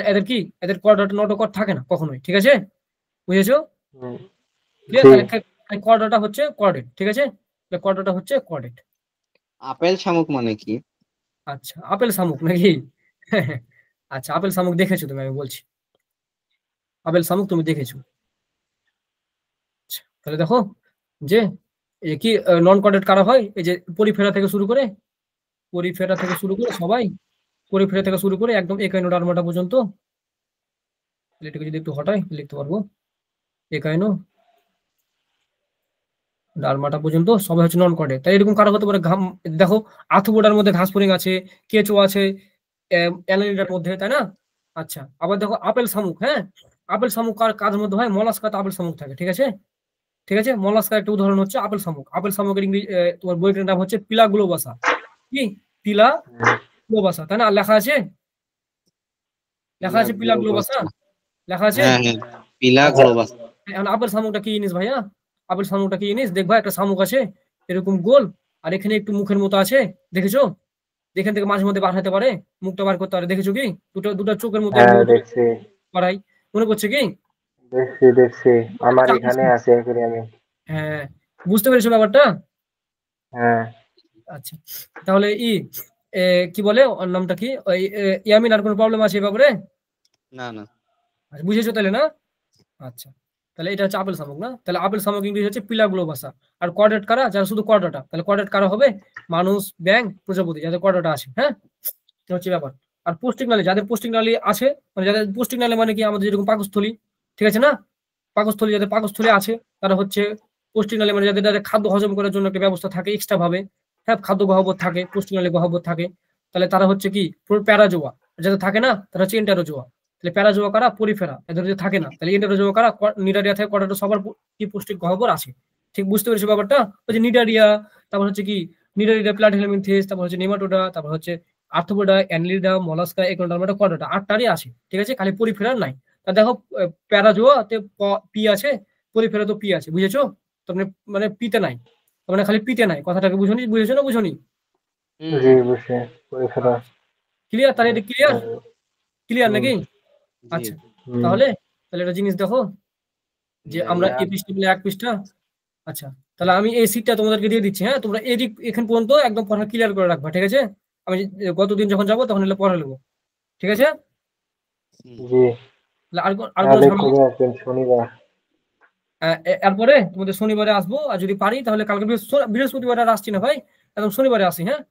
[SPEAKER 1] এদের কি, এদের কর্ডাটা নটোকর থাকে না কখনোই। ঠিক আছে, বুঝেছো? কর্ডাটা হচ্ছে কর্ডেড। ঠিক আছে, কর্ডাটা হচ্ছে কর্ডেড।
[SPEAKER 2] আপেল শামুক মানে কি?
[SPEAKER 1] আচ্ছা, আপেল শামুক নাকি? আচ্ছা, আপেল শামুক দেখেছো তুমি? আমি বলছি, আপেল শামুক তুমি দেখেছো। তাহলে দেখো যে কি নন কর্ডেড কারা হয়? এই যে পরিফেরা থেকে শুরু করে সবাই, পরিফেরা থেকে শুরু করে একদম একাইনোডার্মাটা পর্যন্ত। এটাকে যদি একটু হটাই লিখতে পারবো, একাইনো ডার্মাটা পর্যন্ত সবাই হচ্ছে নন কর্ডেড। তাই এরকম কারা হতে পারে? দেখো আর্থ্রোপোডার মধ্যে ঘাস ফড়িং আছে, কেঁচো আছে অ্যানালিডার মধ্যে, তাই না? আচ্ছা, আবার দেখো আপেল শামুক। হ্যাঁ, আপেল শামুক কাদের মধ্যে হয়? মলাস্কাতে আপেল শামুক থাকে। ঠিক আছে, মলাস্কার একটা উদাহরণ হচ্ছে আপেল শামুক। আপেল শামুকের তোমার বইটার নাম হচ্ছে পিলা গ্লোবাসা। কি পিলা গ্লোবাসা, তাই না? লেখা আছে পিলা গ্লোবাসা, লেখা আছে।
[SPEAKER 2] পিলা গ্লোবাসা।
[SPEAKER 1] এখন আপেল শামুকটা কি জিনিস ভাইয়া? আপেল শামুকটা কি জিনিস? দেখবা একটা শামুক আছে এরকম গোল, আর এখানে একটু মুখের মতো আছে, দেখেছো? এখান থেকে মাঝে মধ্যে বার হতে পারে, মুখটা বার করতে পারে, দেখেছো কি? দুটো চোখের মতো পারাই, মনে করছে কি?
[SPEAKER 3] দেখছি আমার এখানে আছে অ্যাকুয়ারিয়ামে।
[SPEAKER 1] হ্যাঁ, বুঝতে পেরেছো ব্যাপারটা?
[SPEAKER 3] হ্যাঁ।
[SPEAKER 1] আচ্ছা, তাহলে কি বলে ওর নামটা কি? ওই ইয়ামিন, আর কোনো প্রবলেম আছে এই ব্যাপারে?
[SPEAKER 2] না না,
[SPEAKER 1] বুঝেছো তাহলে না? আচ্ছা, তাহলে এটা হচ্ছে আপেল শামুক না? তাহলে আপেল শামুক ইংলিশ হচ্ছে পিলা গ্লোবাসা। আর কর্ডেট কারা? যারা শুধু কর্ডাটা। তাহলে কর্ডেট কারা হবে? মানুষ, ব্যাঙ, প্রজাপতি, যাদের কর্ডাটা আছে। হ্যাঁ, এটা হচ্ছে ব্যাপার। আর পোস্টিং নালী, যাদের পোস্টিং নালী আছে, মানে যাদের পোস্টিং নালী মানে কি আমাদের যেরকম পাকস্থলী, ঠিক আছে না? পাকস্থলী, যাদের পাকস্থলী আছে তারা হচ্ছে পোস্টিং নালী, মানে যাদের খাদ্য হজম করার জন্য একটা ব্যবস্থা থাকে এক্সট্রা ভাবে। হ্যাঁ, খাদ্য গহ্বর থাকে, পোস্টিং নালী গহ্বর থাকে। তাহলে তারা হচ্ছে কি প্যারাজোয়া। যাদের থাকে না তারা হচ্ছে এন্টারোজোয়া। তাহলে প্যারাজোয়া কারা? পরিফেরা। এদের যদি থাকে না তাহলে এন্টারোজোয়া কারা? নিডারিয়া থেকে কর্ডাটা সবার কি পুষ্টিক গহ্বর আছে। ঠিক বুঝতে পেরেছো ব্যাপারটা? ওই যে নিডারিয়া, তারপর হচ্ছে কি নিডারিয়া, প্লাটিহেলমিনথেস, তারপর হচ্ছে নেমাটোডা, তারপর হচ্ছে আর্থ্রোপোডা, অ্যানালিডা, মলাস্কা, একুইনোডার্মাটা, কর্ডাটা, 8টারই আছে। ঠিক আছে, খালি পরিফেরার নাই। তা দেখো প্যারাজোয়াতে পি আছে, পরিফেরা তো পি আছে। বুঝেছো? তো মানে পিতে নাই, মানে খালি পিতে নাই। কথাটাকে বুঝেছো না বুঝোনি?
[SPEAKER 3] জি, বুঝে পরিফেরা।
[SPEAKER 1] ক্লিয়ার? তাহলে এটা ক্লিয়ার নাকি? আচ্ছা, তাহলে একটা জিনিস দেখো যে আমরা এই পৃষ্ঠা পেলে এক পৃষ্ঠা। আচ্ছা, তাহলে আমি এই সিটটা তোমাদেরকে দিয়ে দিচ্ছি। হ্যাঁ, তোমরা এদিক এখান পর্যন্ত একদম পড়া ক্লিয়ার করে রাখবা। ঠিক আছে, আমি গতদিন যখন যাবো তখন এলে পড়া নেবো। ঠিক আছে?
[SPEAKER 3] জি।
[SPEAKER 1] তাহলে আর কোনো
[SPEAKER 3] তাহলে
[SPEAKER 1] ঝামেলা?
[SPEAKER 3] কবে আসবেন? শনিবার?
[SPEAKER 1] এরপরে তোমাদের শনিবারে আসবো, আর যদি পারি তাহলে কালকে বৃহস্পতিবারে আর আসছি না ভাই, একদম শনিবারে আসি। হ্যাঁ,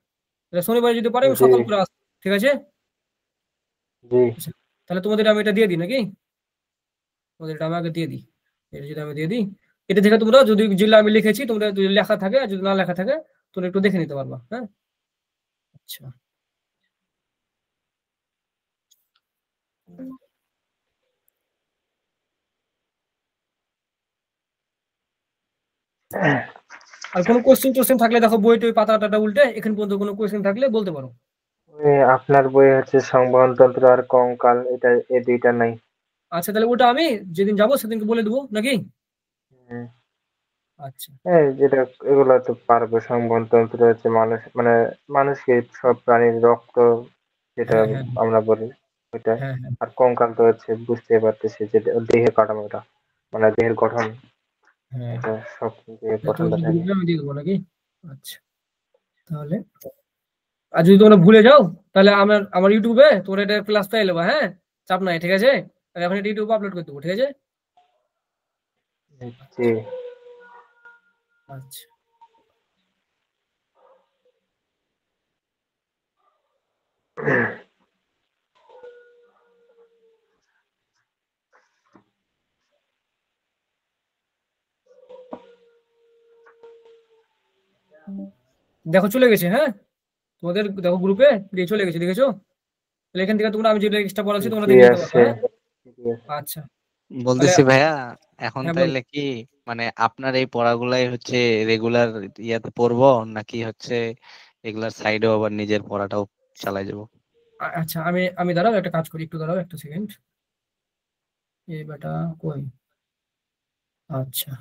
[SPEAKER 1] তাহলে শনিবারে যদি পারি আমি
[SPEAKER 3] জি
[SPEAKER 1] সকাল করে আসবো। ঠিক আছে?
[SPEAKER 3] জি
[SPEAKER 1] আচ্ছা, তাহলে তোমাদের আমি এটা দিয়ে দিই নাকি? তোমাদের এটা আমি আগে দিয়ে দিই। এটা যদি আমি দিয়ে দিই, এটা দেখে তোমরা যদি যেগুলো আমি লিখেছি তোমরা যদি লেখা থাকে, আর যদি না লেখা থাকে তোমরা একটু দেখে নিতে পারবা। হ্যাঁ, আচ্ছা। আর কোনো কোশ্চেন থাকলে দেখো, বই টই পাতাটা উল্টে এখান পর্যন্ত কোনো কোশ্চেন থাকলে বলতে পারো।
[SPEAKER 3] আপনার বইয়ে হচ্ছে সংবহনতন্ত্র আর কঙ্কাল, এটা এই দুইটা নাই।
[SPEAKER 1] আচ্ছা, তাহলে ওটা আমি যেদিন যাবো সেদিনকে বলে দেবো নাকি?
[SPEAKER 3] হুম।
[SPEAKER 1] আচ্ছা।
[SPEAKER 3] যেটা এগুলো তো পারবো। সংবহনতন্ত্র হচ্ছে মানুষ, মানে মানুষকে সব প্রাণীর রক্ত, যেটা
[SPEAKER 1] হ্যাঁ, হ্যাঁ,
[SPEAKER 3] আমরা বলি ওইটা।
[SPEAKER 1] হ্যাঁ, হ্যাঁ,
[SPEAKER 3] আর কঙ্কাল তো হচ্ছে বুঝতে পারতেছি যে দেহের কাঠামোটা, মানে দেহের গঠন,
[SPEAKER 1] হ্যাঁ।
[SPEAKER 3] এটা সব দেহের
[SPEAKER 1] তাহলে
[SPEAKER 3] গঠনটা
[SPEAKER 1] তোমাদের
[SPEAKER 3] থাকে।
[SPEAKER 1] গ্রুপে আমি দিয়ে দেবো নাকি? আচ্ছা, তাহলে আর যদি তোমরা ভুলে যাও তাহলে আমার ইউটিউবে তোমরা এটা ক্লাস পেয়ে নেবা। হ্যাঁ, চাপ নাই। ঠিক আছে, তাহলে এখন এটা ইউটিউবে আপলোড করে দেবো। ঠিক আছে?
[SPEAKER 3] জি।
[SPEAKER 1] আচ্ছা, দেখো চলে গেছে। হ্যাঁ, তোমাদের দেখো গ্রুপে দিয়ে চলে গেছে, দেখেছো? তাহলে এখান থেকে তোমরা আমি যেটা এক্সট্রা পড়াচ্ছি তোমরা
[SPEAKER 3] জি
[SPEAKER 1] দেখে নিতে পারবে।
[SPEAKER 3] আছে।
[SPEAKER 1] হ্যাঁ,
[SPEAKER 3] জি আছে।
[SPEAKER 1] আচ্ছা। তাহলে
[SPEAKER 4] বলতেছি ভাইয়া, এখন
[SPEAKER 1] হ্যাঁ, বলো।
[SPEAKER 4] তাইলে কি মানে আপনার এই পড়াগুলাই হচ্ছে রেগুলার ইয়াতে পড়বো, নাকি হচ্ছে এগুলার সাইডেও আবার নিজের পড়াটাও চালাই যাবো?
[SPEAKER 1] আচ্ছা, আমি দাঁড়াও, একটা কাজ করি, একটু দাঁড়াও একটা সেকেন্ড। এই বেটা কই? আচ্ছা।